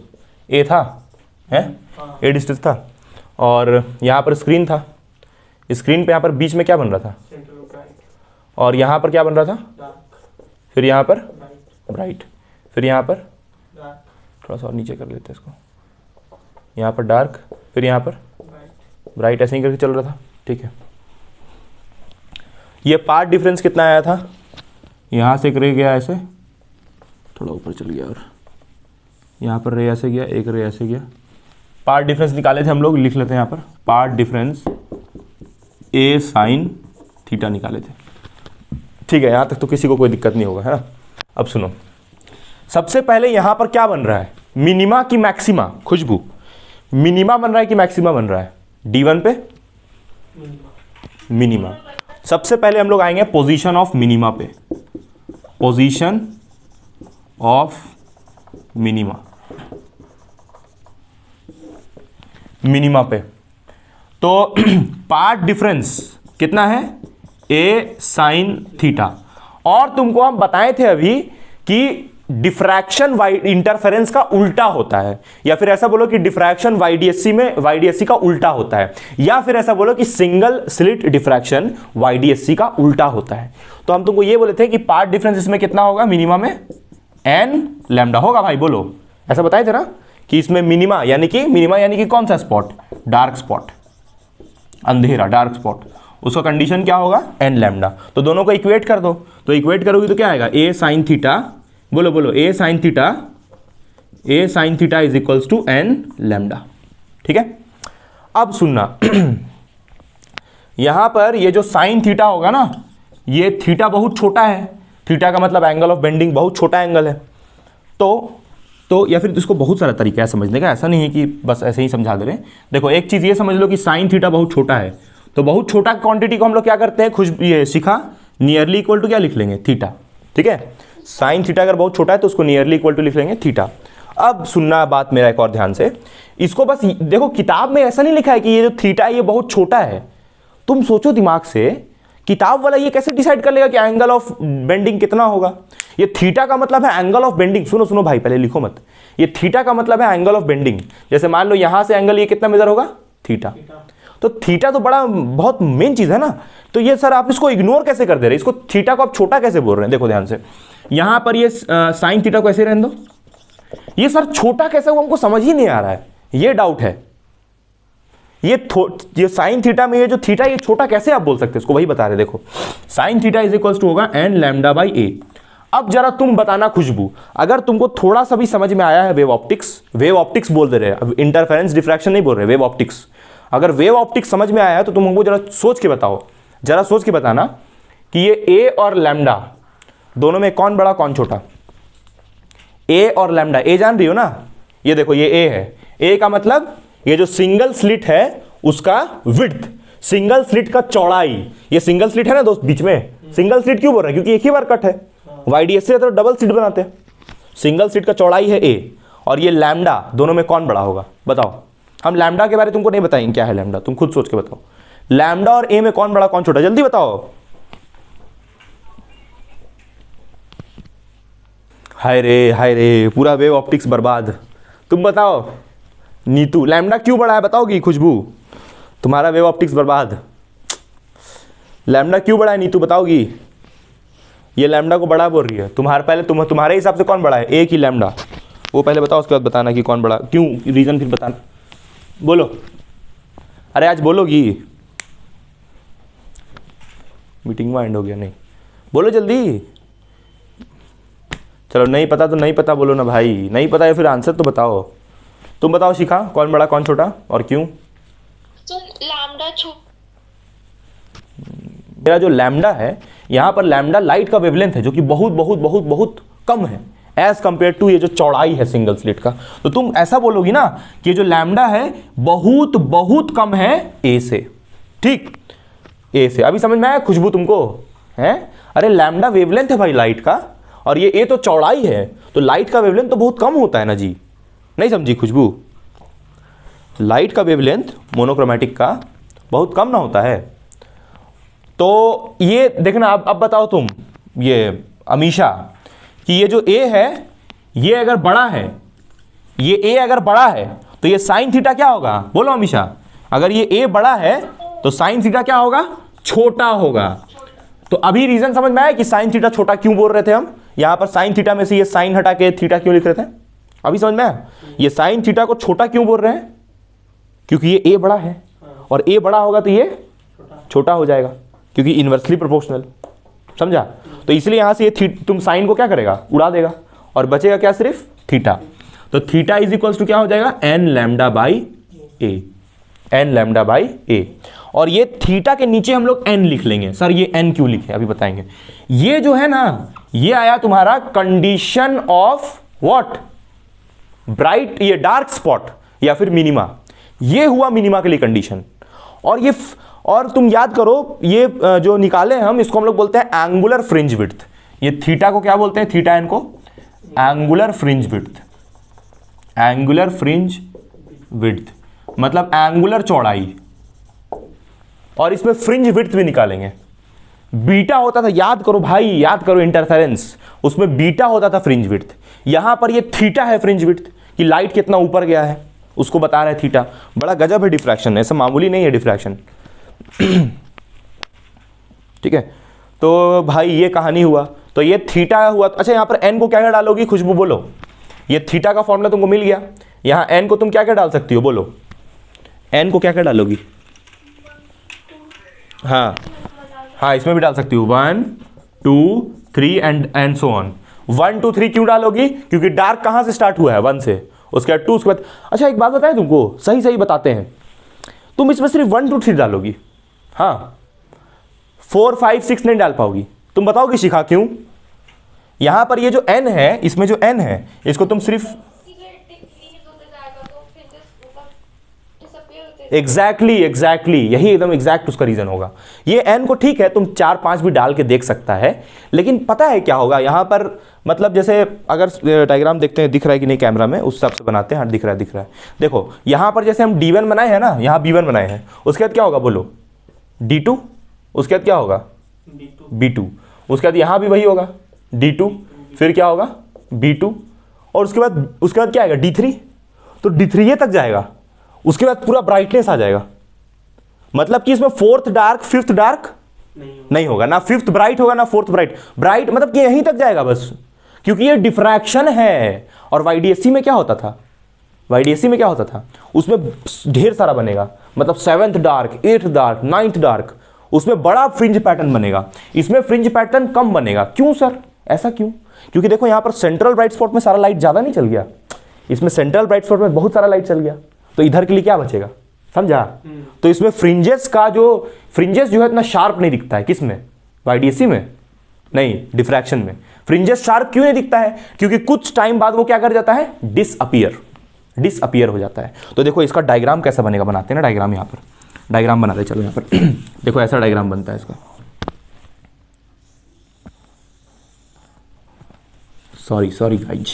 ए था, है ए डिस्टेंस था, और यहाँ पर स्क्रीन था, स्क्रीन पे यहाँ पर बीच में क्या बन रहा था, और यहाँ पर क्या बन रहा था, फिर यहाँ पर ब्राइट, फिर यहाँ पर थोड़ा सा और नीचे कर लेते हैं इसको, यहाँ पर डार्क, फिर यहाँ पर ब्राइट, ऐसे ही करके चल रहा था, ठीक है। ये पार्ट डिफरेंस कितना आया था, यहाँ से एक रे गया ऐसे, थोड़ा ऊपर चल गया, और यहाँ पर रे ऐसे गया, एक रे ऐसे गया, पार्ट डिफरेंस निकाले थे हम लोग, लिख लेते हैं यहाँ पर, पार्ट डिफरेंस ए साइन थीटा निकाले थे, ठीक है। यहाँ तक तो किसी को कोई दिक्कत नहीं होगा, है ना। अब सुनो, सबसे पहले यहाँ पर क्या बन रहा है, मिनिमा की मैक्सिमा, खुशबू, मिनिमा बन रहा है कि मैक्सिमा बन रहा है, D1 पे मिनिमा। सबसे पहले हम लोग आएंगे पोजीशन ऑफ मिनिमा पे, पोजीशन ऑफ मिनिमा, मिनिमा पे। तो पार्ट डिफरेंस कितना है, ए साइन थीटा, और तुमको हम बताए थे अभी कि डिफ्रैक्शन इंटरफेरेंस का उल्टा होता है, या फिर ऐसा बोलो कि डिफ्रैक्शन वाईडीएससी में वाईडीएससी का उल्टा होता है, या फिर ऐसा बोलो कि सिंगल स्लिट डिफ्रैक्शन वाईडीएससी का उल्टा होता है। तो हम तुमको ये बोले थे कि पार्ट डिफरेंस इसमें कितना होगा, मिनिमा में एन लैम्डा होगा भाई, बोलो, ऐसा बताए थे ना कि इसमें मिनिमा यानी कि कौन सा स्पॉट, डार्क स्पॉट, अंधेरा डार्क स्पॉट, उसका कंडीशन क्या होगा, एन लैम्डा। तो दोनों को इक्वेट कर दो, तो इक्वेट करोगे तो क्या आएगा, ए साइन थीटा, बोलो A sine theta is equals to n lambda, ठीक है। अब सुनना, यहां पर ये जो साइन थीटा होगा ना, ये थीटा बहुत छोटा है, थीटा का मतलब एंगल ऑफ बेंडिंग बहुत छोटा एंगल है, तो या फिर इसको बहुत सारा तरीका है समझने का, ऐसा नहीं है कि बस ऐसे ही समझा दे रहे हैं। देखो एक चीज ये समझ लो कि साइन थीटा बहुत छोटा है, तो बहुत छोटा क्वांटिटी को हम लोग क्या करते हैं, ये सीखा, नियरली इक्वल टू क्या लिख लेंगे, थीटा, ठीक है। साइन थीटा अगर बहुत छोटा है तो उसको नियरली इक्वल टू लिख लेंगे थीटा। अब सुनना बात मेरा एक और ध्यान से, इसको बस देखो, किताब में ऐसा नहीं लिखा है कि ये जो थीटा है ये बहुत छोटा है। तुम सोचो दिमाग से, किताब वाला ये कैसे डिसाइड कर लेगा कि एंगल ऑफ बेंडिंग कितना होगा? ये थीटा का मतलब है एंगल ऑफ बेंडिंग। सुनो सुनो भाई, पहले लिखो मत। ये थीटा का मतलब है एंगल ऑफ बेंडिंग। जैसे मान लो यहां से एंगल ये कितना मेजर होगा? थीटा। तो थीटा तो बड़ा बहुत मेन चीज है ना। तो ये सर आप इसको इग्नोर कैसे कर दे रहे? इसको थीटा को आप छोटा कैसे बोल रहे हैं? देखो ध्यान से, यहां पर ये साइन थीटा को ऐसे रहने दो। ये सर छोटा कैसे हुआ हमको समझ ही नहीं आ रहा है, ये डाउट है। ये साइन थीटा में ये जो थीटा ये छोटा कैसे आप बोल सकते हैं इसको? वही बता रहे। देखो sine theta is equals to होगा एन लैम्डा बाई ए। अब जरा तुम बताना खुशबू, अगर तुमको थोड़ा सा भी समझ में आया है वेव ऑप्टिक्स बोल दे रहे हैं, अब इंटरफेरेंस डिफ्रैक्शन नहीं बोल रहे, वेव ऑप्टिक्स। अगर वेव ऑप्टिक्स समझ में आया है तो तुम हमको जरा सोच के बताओ, जरा सोच के बताना कि ये ए और लैम्डा दोनों में कौन बड़ा कौन छोटा? ए और लैम्डा, ए जान रही हो ना? ये देखो ये ए है, ए का मतलब ये जो सिंगल स्लिट है उसका विड्थ, सिंगल स्लिट का चौड़ाई। ये सिंगल स्लिट है ना दोस्त, बीच में सिंगल स्लिट क्यों बोल रहे हैं? क्योंकि एक ही बार कट है। वाईडीएस से तो डबल स्लिट बनाते हैं। सिंगल स्लिट का चौड़ाई है ए, और ये लैम्डा, दोनों में कौन बड़ा होगा बताओ? हम लैम्डा के बारे में तुमको नहीं बताएंगे क्या है लैम्डा, तुम खुद सोच के बताओ। लैम्डा और ए में कौन बड़ा कौन छोटा, जल्दी बताओ। हाय रे, पूरा वेव ऑप्टिक्स बर्बाद। तुम बताओ नीतू, लैम्डा क्यों बड़ा है बताओगी? खुशबू, तुम्हारा वेव ऑप्टिक्स बर्बाद। लैम्डा क्यों बड़ा है नीतू बताओगी? ये लैम्डा को बड़ा बोल रही है। तुम्हारे हिसाब से कौन बड़ा है, ए की लैम्डा? वो पहले बताओ, उसके बाद बताना कि कौन बड़ा, क्यों, रीजन फिर बताना। बोलो, अरे आज बोलोगी? मीटिंग में एंड हो गया नहीं, बोलो जल्दी। चलो नहीं पता तो नहीं पता बोलो ना भाई, नहीं पता है फिर आंसर तो बताओ। तुम बताओ शिखा, कौन बड़ा कौन छोटा और क्यों? तो लैम्डा मेरा जो लैम्डा है, यहाँ पर लैम्डा लाइट का वेवलेंथ है जो कि बहुत बहुत बहुत बहुत कम है एज कंपेयर टू ये जो चौड़ाई है सिंगल स्लिट का। तो तुम ऐसा बोलोगी ना कि ये जो लैम्डा है बहुत बहुत कम है ए से, ठीक, ए से। अभी समझ में आया खुशबू तुमको? है, अरे लैम्डा वेवलेंथ है भाई लाइट का, और ये ए तो चौड़ाई है, तो लाइट का वेवलेंथ तो बहुत कम होता है ना जी। नहीं समझी खुशबू? लाइट का वेवलेंथ मोनोक्रोमैटिक का बहुत कम ना होता है। तो ये देखना, अब बताओ तुम, ये अमीशा, कि ये जो ए है ये अगर बड़ा है, ये ए अगर बड़ा है तो ये साइन थीटा क्या होगा? बोलो अमीशा, अगर ये ए बड़ा है तो साइन थीटा क्या होगा? छोटा होगा। तो अभी रीजन समझ में आया कि साइन थीटा छोटा क्यों बोल रहे थे हम? यहां पर साइन थीटा में से ये साइन हटा के थीटा क्यों लिख रहे थे? अभी समझ में आया? ये साइन थीटा को छोटा क्यों बोल रहे हैं? क्योंकि ये ए बड़ा है, और ए बड़ा होगा तो ये छोटा हो जाएगा, क्योंकि इनवर्सली प्रोपोर्शनल। समझा? तो इसलिए यहां से ये तुम साइन को क्या करेगा? उड़ा देगा, और बचेगा क्या? सिर्फ थीटा। तो थीटा इज इक्वल्स टू क्या हो जाएगा? N lambda by A, n lambda by A. और ये थीटा के नीचे हम लोग एन लिख लेंगे। सर ये एन क्यों लिखे अभी बताएंगे। ये जो है ना, ये आया तुम्हारा कंडीशन ऑफ व्हाट? ब्राइट, ये डार्क स्पॉट या फिर मिनिमा। ये हुआ मिनिमा के लिए कंडीशन। और तुम याद करो, ये जो निकाले हम, इसको हम लोग बोलते हैं एंगुलर फ्रिंज विड्थ। ये थीटा को क्या बोलते हैं? थीटा एन को angular fringe width. Angular fringe width मतलब एंगुलर चौड़ाई, और इसमें फ्रिंज विड्थ भी निकालेंगे। बीटा होता था, याद करो भाई, याद करो इंटरफेरेंस, उसमें बीटा होता था फ्रिंज विड्थ। यहां पर ये थीटा है फ्रिंज विड्थ, कि लाइट कितना ऊपर गया है उसको बता रहे थीटा। बड़ा गजब है डिफ्रैक्शन, ऐसा मामूली नहीं है डिफ्रैक्शन। ठीक है, तो भाई ये कहानी हुआ। तो ये थीटा हुआ। अच्छा, यहां पर एन को क्या क्या डालोगी खुशबू? बोलो। ये थीटा का फॉर्मूला तुमको मिल गया, यहां एन को तुम क्या क्या डाल सकती हो? बोलो, एन को क्या क्या डालोगी? हाँ हाँ, इसमें भी डाल सकती हो 1 2 3 एंड सो ऑन। 1 2 3 क्यों डालोगी? क्योंकि डार्क कहां से स्टार्ट हुआ है? 1 से, उसके बाद 2, उसके बाद। अच्छा एक बात बताएं तुमको, सही सही बताते हैं, तुम इसमें सिर्फ 1 2 3 डालोगी, हाँ 4 5 6 नहीं डाल पाओगी। तुम बताओगी शिखा क्यों? यहां पर ये जो n है, इसमें जो n है, इसको तुम सिर्फ एग्जैक्टली यही एकदम एग्जैक्ट उसका रीजन होगा। ये एन को ठीक है तुम 4 5 भी डाल के देख सकता है, लेकिन पता है क्या होगा यहाँ पर, मतलब जैसे अगर डायग्राम देखते हैं दिख रहा है कि नहीं कैमरा में, उस हिसाब से बनाते हैं। हाँ दिख रहा है। देखो यहाँ पर जैसे हम D1 बनाए हैं ना, यहाँ B1 बनाए हैं, उसके बाद क्या होगा बोलो, D2, उसके बाद क्या होगा B2, उसके बाद यहाँ भी वही होगा D2, फिर क्या होगा B2, और उसके बाद क्या आएगा D3, तो D3 ये तक जाएगा, उसके बाद पूरा ब्राइटनेस आ जाएगा। मतलब कि इसमें 4th डार्क 5th डार्क नहीं होगा, ना 5th ब्राइट होगा ना 4th ब्राइट मतलब कि यहीं तक जाएगा बस, क्योंकि ये डिफ्रैक्शन है। और YDSC में क्या होता था, उसमें ढेर सारा बनेगा, मतलब 7th dark 8th dark 9th dark, उसमें बड़ा फ्रिंज पैटर्न बनेगा, इसमें फ्रिंज पैटर्न कम बनेगा। क्यों सर, ऐसा क्यों? क्योंकि देखो यहाँ पर सेंट्रल ब्राइट स्पॉट में सारा लाइट ज्यादा नहीं चल गया, इसमें सेंट्रल ब्राइट स्पॉट में बहुत सारा लाइट चल गया, तो इधर के लिए क्या बचेगा, समझा? तो इसमें फ्रिंजेस जो है इतना शार्प नहीं दिखता है, किसमें, YDSC में नहीं, डिफ्रैक्शन में। फ्रिंजेस शार्प क्यों नहीं दिखता है? क्योंकि कुछ टाइम बाद वो क्या कर जाता है, डिसअपियर हो जाता है। तो देखो इसका डायग्राम कैसा बनेगा, बनाते हैं ना डायग्राम, यहाँ पर डायग्राम बनाते, चलो यहाँ पर देखो ऐसा डायग्राम बनता है इसका। सॉरी गाइज,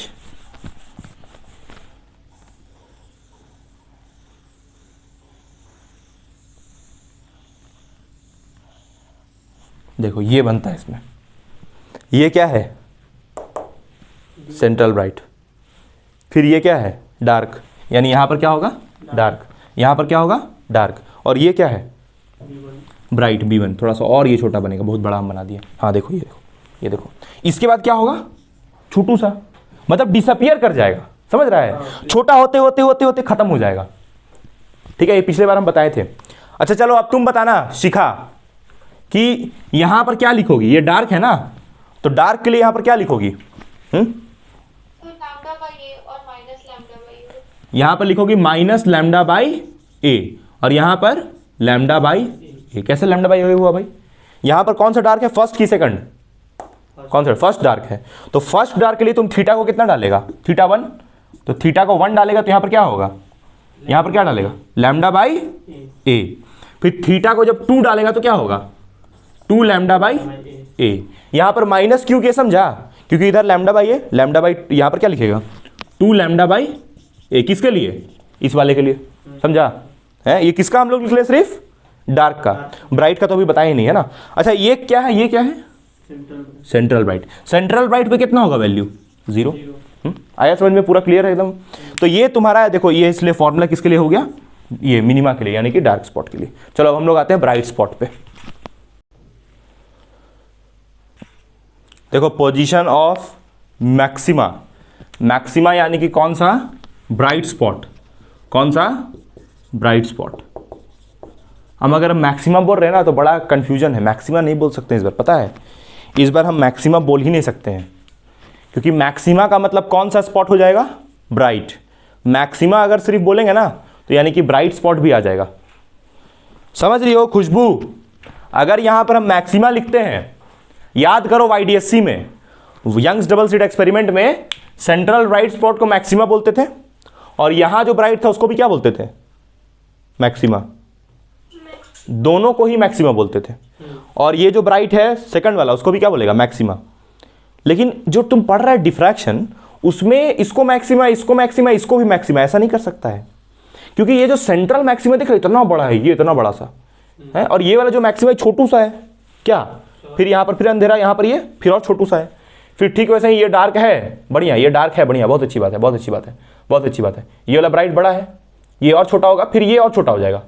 देखो ये बनता है इसमें, ये क्या है सेंट्रल ब्राइट, फिर ये क्या है डार्क, यानी यहां पर क्या होगा डार्क, यहां पर क्या होगा डार्क, और ये क्या है ब्राइट B1, थोड़ा सा और ये छोटा बनेगा, बहुत बड़ा हम बना दिया। हाँ देखो ये देखो, इसके बाद क्या होगा छोटू सा, मतलब डिसअपियर कर जाएगा, समझ रहा है, छोटा होते होते खत्म हो जाएगा। ठीक है, ये पिछले बार हम बताए थे। अच्छा चलो अब तुम बताना शिखा कि यहां पर क्या लिखोगी, ये डार्क है ना, तो डार्क के लिए यहां पर क्या लिखोगी, तो लैम्डा बाई ए और माइनस लैम्डा बाई ए, यहां पर लिखोगी माइनस लैम्डा बाई ए, और यहां पर लैम्डा बाई ए। कैसे लैम्डा बाई ए हुआ भाई, यहां पर कौन सा डार्क है, फर्स्ट की सेकंड, कौन सा फर्स्ट डार्क है, तो फर्स्ट डार्क के लिए तुम थीटा को कितना डालेगा, थीटा 1, तो थीटा को 1 डालेगा तो यहां पर क्या होगा, यहां पर क्या डालेगा लैम्डा बाई ए, फिर थीटा को जब 2 डालेगा तो क्या होगा 2 लैम्डा बाई ए। यहां पर माइनस क्यों किया समझा, क्योंकि इधर lambda by A, lambda by यहां पर क्या लिखेगा 2 लैम्डा बाई ए, किसके लिए, इस वाले के लिए, समझा है? ये किसका हम लोग लिख ले, सिर्फ डार्क का, ब्राइट का तो अभी बताया ही नहीं है ना। अच्छा ये क्या है, ये क्या है सेंट्रल ब्राइट, सेंट्रल ब्राइट पे कितना होगा वैल्यू 0। आया समझ में, पूरा क्लियर है एकदम। तो ये तुम्हारा है, देखो ये इसलिए फॉर्मूला किसके लिए हो गया, ये मिनिमा के लिए, यानी कि डार्क स्पॉट के लिए। चलो अब हम लोग आते हैं ब्राइट स्पॉट पे। देखो पोजीशन ऑफ मैक्सिमा, मैक्सिमा यानी कि कौन सा ब्राइट स्पॉट, कौन सा ब्राइट स्पॉट। हम अगर मैक्सिमा बोल रहे हैं ना तो बड़ा कंफ्यूजन है, मैक्सिमा नहीं बोल सकते इस बार, पता है इस बार हम मैक्सिमा बोल ही नहीं सकते हैं, क्योंकि मैक्सिमा का मतलब कौन सा स्पॉट हो जाएगा, ब्राइट। मैक्सिमा अगर सिर्फ बोलेंगे ना तो यानी कि ब्राइट स्पॉट भी आ जाएगा, समझ रही हो खुशबू। अगर यहां पर हम मैक्सिमा लिखते हैं, याद करो YDSC में यंग्स डबल स्लिट एक्सपेरिमेंट में सेंट्रल ब्राइट स्पॉट को मैक्सिमा बोलते थे, और यहां जो ब्राइट था उसको भी क्या बोलते थे, मैक्सिमा, दोनों को ही मैक्सिमा बोलते थे। और ये जो ब्राइट है सेकंड वाला उसको भी क्या बोलेगा, मैक्सिमा। लेकिन जो तुम पढ़ रहा है डिफ्रैक्शन, उसमें इसको मैक्सिमा, इसको मैक्सिमा, इसको भी मैक्सिमा, ऐसा नहीं कर सकता है, क्योंकि ये जो सेंट्रल मैक्सिमा दिख रहा है इतना बड़ा है, ये इतना बड़ा सा है, और ये वाला जो मैक्सिमा छोटू सा है क्या, फिर यहाँ पर फिर अंधेरा, यहाँ पर ये फिर और छोटू सा है, फिर ठीक वैसे ही ये डार्क है, बढ़िया, ये डार्क है, बढ़िया, बहुत अच्छी बात है, बहुत अच्छी बात है, बहुत अच्छी बात है। ये वाला ब्राइट बड़ा है, ये और छोटा होगा, फिर ये और छोटा हो जाएगा,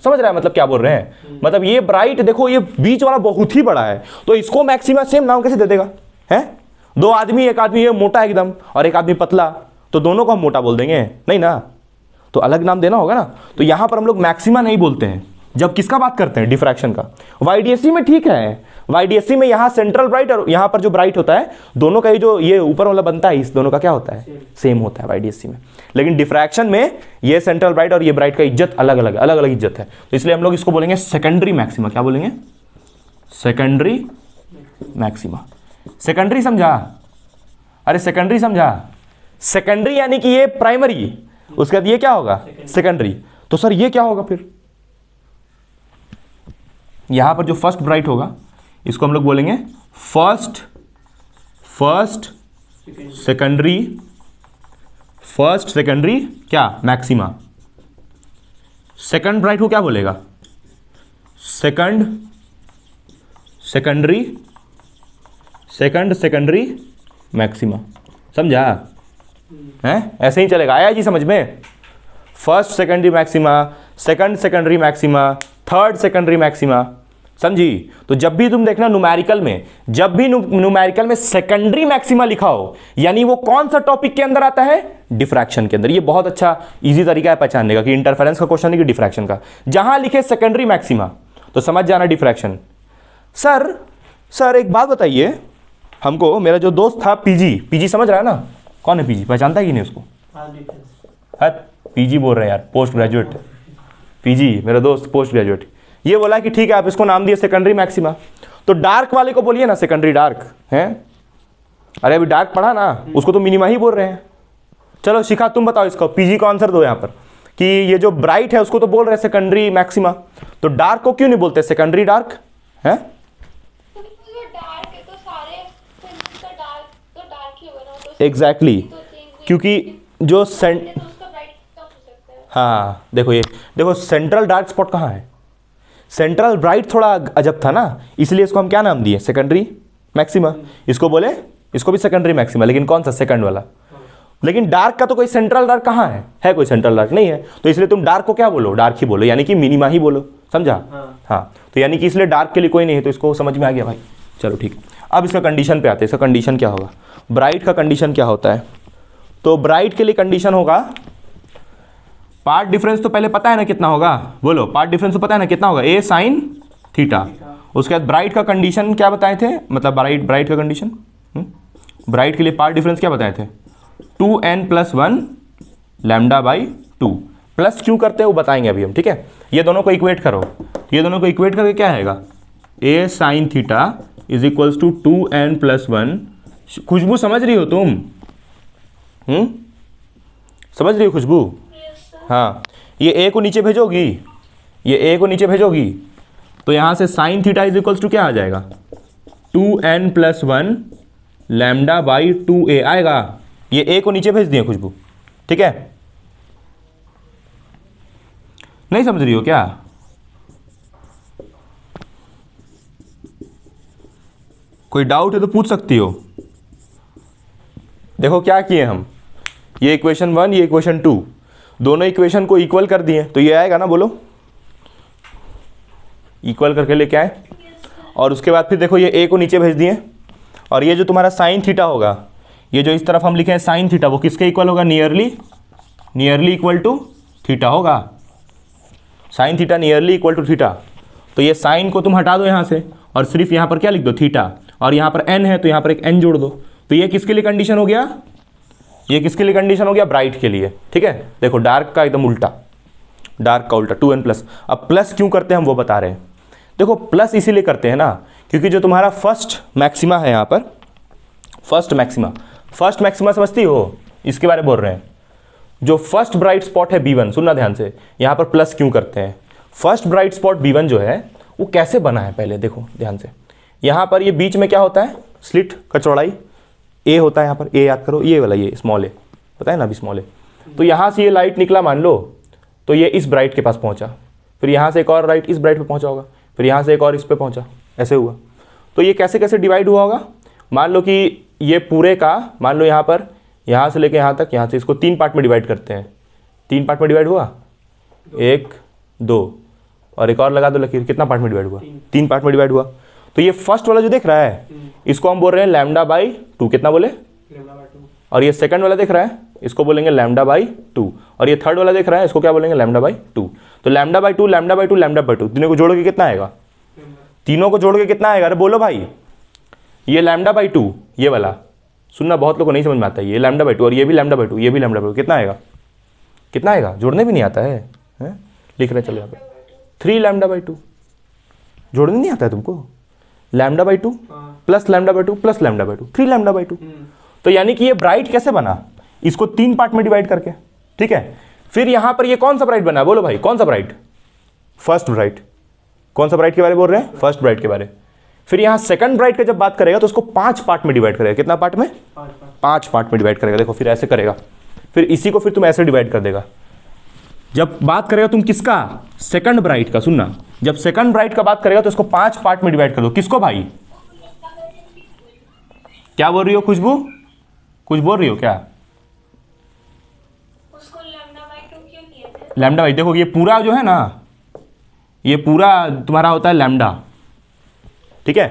समझ रहा है मतलब क्या बोल रहे हैं। मतलब ये ब्राइट देखो, ये बीच वाला बहुत ही बड़ा है, तो इसको मैक्सिमा सेम नाम कैसे दे देगा, है? दो आदमी, एक आदमी ये मोटा एकदम और एक आदमी पतला, तो दोनों को हम मोटा बोल देंगे नहीं ना, तो अलग नाम देना होगा ना। तो यहां पर हम लोग मैक्सिमा नहीं बोलते हैं जब किसका बात करते हैं, डिफ्रैक्शन का। YDSC में ठीक है, YDSC में यहां सेंट्रल ब्राइट और यहां पर जो ब्राइट होता है, दोनों का ही जो ये ऊपर वाला बनता है, इस दोनों का क्या होता है, सेम होता है YDSC में। लेकिन डिफ्रैक्शन में ये सेंट्रल ब्राइट और ये ब्राइट का इज्जत अलग अलग इज्जत है, तो इसलिए हम लोग इसको बोलेंगे सेकेंडरी मैक्सिमा। क्या बोलेंगे, सेकेंडरी मैक्सिमा। सेकेंडरी समझा, अरे सेकेंडरी समझा, सेकेंडरी यानी कि ये प्राइमरी, उसके बाद ये क्या होगा सेकेंडरी। तो सर ये क्या होगा फिर, यहां पर जो फर्स्ट ब्राइट होगा इसको हम लोग बोलेंगे फर्स्ट सेकेंडरी क्या मैक्सिमा। सेकंड ब्राइट को क्या बोलेगा, सेकेंडरी मैक्सिमा। समझा है, ऐसे ही चलेगा, आया जी समझ में। First secondary maxima, second secondary maxima, third secondary maxima, समझी। तो जब भी तुम देखना न्यूमेरिकल में, जब भी न्यूमेरिकल में सेकेंडरी मैक्सिमा लिखा हो, यानी वो कौन सा टॉपिक के अंदर आता है, डिफ्रैक्शन के अंदर। ये बहुत अच्छा इजी तरीका है पहचानने का कि इंटरफेरेंस का क्वेश्चन है कि डिफ्रैक्शन का। जहां लिखे सेकेंडरी मैक्सिमा तो समझ जाना डिफ्रैक्शन। सर एक बात बताइए हमको, मेरा जो दोस्त था पीजी समझ रहा है ना, कौन है पीजी, पहचानता है कि नहीं उसको? पीजी बोल रहे हैं यार, पोस्ट ग्रेजुएट पीजी, मेरा दोस्त पोस्ट ग्रेजुएट। ये बोला कि ठीक है आप इसको नाम दिए सेकेंडरी मैक्सिमा, तो डार्क वाले को बोलिए ना सेकेंडरी डार्क है। अरे अभी डार्क पढ़ा ना, उसको तो मिनिमा ही बोल रहे हैं। चलो शिखा तुम बताओ इसको, पीजी का आंसर दो यहाँ पर कि ये जो ब्राइट है उसको तो बोल रहे हैं सेकेंडरी मैक्सिमा, तो डार्क को क्यों नहीं बोलते सेकेंडरी डार्क है? एग्जैक्टली क्योंकि जो हाँ देखो सेंट्रल डार्क स्पॉट कहाँ है, सेंट्रल ब्राइट थोड़ा अजब था ना, इसलिए इसको हम क्या नाम दिए सेकेंडरी मैक्सिमा। इसको बोले, इसको भी सेकेंडरी मैक्सिमा, लेकिन कौन सा, सेकंड वाला। लेकिन डार्क का तो कोई सेंट्रल डार्क कहाँ है कोई सेंट्रल डार्क नहीं है, तो इसलिए तुम डार्क को क्या बोलो, डार्क ही बोलो, यानी कि मिनिमा ही बोलो। समझा? हाँ तो यानी कि इसलिए डार्क के लिए कोई नहीं है, तो इसको समझ में आ गया भाई। चलो ठीक, अब इसका कंडीशन पे आते हैं। इसका कंडीशन क्या होगा, ब्राइट का कंडीशन क्या होता है? तो ब्राइट के लिए कंडीशन होगा, पार्ट डिफरेंस तो पहले पता है ना कितना होगा, बोलो पार्ट डिफरेंस तो पता है ना कितना होगा, ए साइन थीटा। उसके बाद ब्राइट का कंडीशन क्या बताए थे, मतलब ब्राइट का कंडीशन, ब्राइट के लिए पार्ट डिफरेंस क्या बताए थे, 2n+1 λ/2। प्लस क्यों करते हैं वो बताएंगे अभी हम, ठीक है। ये दोनों को इक्वेट करो, ये दोनों को इक्वेट करके क्या आएगा, A sine theta is equals to 2n+1। Khushboo समझ रही हो तुम, समझ रही हो खुशबू? हाँ, ये ए को नीचे भेजोगी, ये ए को नीचे भेजोगी तो यहाँ से sine theta is equals to क्या आ जाएगा, 2n+1 λ/2a आएगा। ये ए को नीचे भेज दिए खुशबू, ठीक है। नहीं समझ रही हो क्या? कोई डाउट है तो पूछ सकती हो। देखो क्या किए हम, ये इक्वेशन 1 ये इक्वेशन 2, दोनों इक्वेशन को इक्वल कर दिए, तो ये आएगा ना, बोलो इक्वल करके लेके आए। और उसके बाद फिर देखो ये ए को नीचे भेज दिए, और ये जो तुम्हारा साइन थीटा होगा, ये जो इस तरफ हम लिखे हैं साइन थीटा, वो किसके इक्वल होगा, नियरली इक्वल टू थीटा होगा। Sine theta nearly equal to theta, तो ये साइन को तुम हटा दो यहाँ से और सिर्फ यहाँ पर क्या लिख दो, थीटा, और यहाँ पर एन है तो यहाँ पर एक एन जोड़ दो। तो ये किसके लिए कंडीशन हो गया, ये किसके लिए कंडीशन हो गया, ब्राइट के लिए, ठीक है। देखो डार्क का एकदम उल्टा, डार्क का उल्टा 2n+। अब प्लस क्यों करते हैं हम वो बता रहे हैं। देखो प्लस इसीलिए करते हैं ना क्योंकि जो तुम्हारा फर्स्ट मैक्सिमा है यहाँ पर, फर्स्ट मैक्सिमा समझती हो, इसके बारे में बोल रहे हैं। जो फर्स्ट ब्राइट स्पॉट है B1, सुनना ध्यान से, यहाँ पर प्लस क्यों करते हैं। फर्स्ट ब्राइट स्पॉट B1 जो है वो कैसे बना है, पहले देखो ध्यान से। यहाँ पर ये बीच में क्या होता है, स्लिट का चौड़ाई ए होता है, यहाँ पर ए याद करो, ये वाला ये स्मॉल ए, पता है ना अभी स्मॉल ए। तो यहाँ से ये लाइट निकला मान लो, तो ये इस ब्राइट के पास पहुँचा, फिर यहाँ से एक और लाइट इस ब्राइट पे पहुँचा होगा, फिर यहाँ से एक और इस पे पहुँचा, ऐसे हुआ। तो ये कैसे कैसे डिवाइड हुआ होगा, मान लो कि ये पूरे का, मान लो यहाँ पर, यहाँ से लेके यहाँ तक, यहाँ से इसको 3 पार्ट में डिवाइड करते हैं, 3 पार्ट में डिवाइड हुआ, 1 2 और एक और लगा दो लकीर, कितना पार्ट में डिवाइड हुआ, 3 पार्ट में डिवाइड हुआ। तो ये फर्स्ट वाला जो देख रहा है इसको हम बोल रहे हैं λ/2, कितना बोले, और ये सेकंड वाला देख रहा है इसको बोलेंगे λ/2, और ये थर्ड वाला देख रहा है इसको क्या बोलेंगे, λ/2। तो λ/2 तीनों को जोड़ के कितना आएगा, तीनों को जोड़ के कितना आएगा, अरे बोलो भाई। ये λ/2 ये वाला, सुनना बहुत लोगों को नहीं समझ में आता है, ये λ/2 और ये भी λ/2, ये भी λ/2, कितना आएगा, कितना आएगा, जोड़ने भी नहीं आता है, लिख रहे चलो यहाँ पे 3 λ/2, जोड़ने नहीं आता है तुमको, λ/2 प्लस λ/2 प्लस λ/2, 3 λ/2। तो यानी कि ये ब्राइट कैसे बना, इसको 3 पार्ट में डिवाइड करके, ठीक है। फिर यहां पर ये कौन सा ब्राइट बना है, बोलो भाई कौन सा ब्राइट, फर्स्ट ब्राइट। कौन सा ब्राइट के बारे में बोल रहे हैं, फर्स्ट ब्राइट के बारे। फिर यहां सेकंड ब्राइट का जब बात करेगा तो उसको 5 पार्ट में डिवाइड करेगा, कितना पार्ट में, 5 पार्ट में डिवाइड करेगा। देखो फिर ऐसे करेगा, फिर इसी को फिर तुम ऐसे डिवाइड कर देगा। जब बात करेगा तुम किसका, सेकंड ब्राइट का, सुनना, जब सेकंड ब्राइट का बात करेगा तो इसको 5 पार्ट में डिवाइड कर दो। किसको भाई, क्या बोल रही हो खुशबू, कुछ बोल रही हो क्या, उसको लैम्डा बाय 2 क्यों किए थे? लैम्डा भाई, देखो ये पूरा जो है ना, ये पूरा तुम्हारा होता है लैम्डा, ठीक है।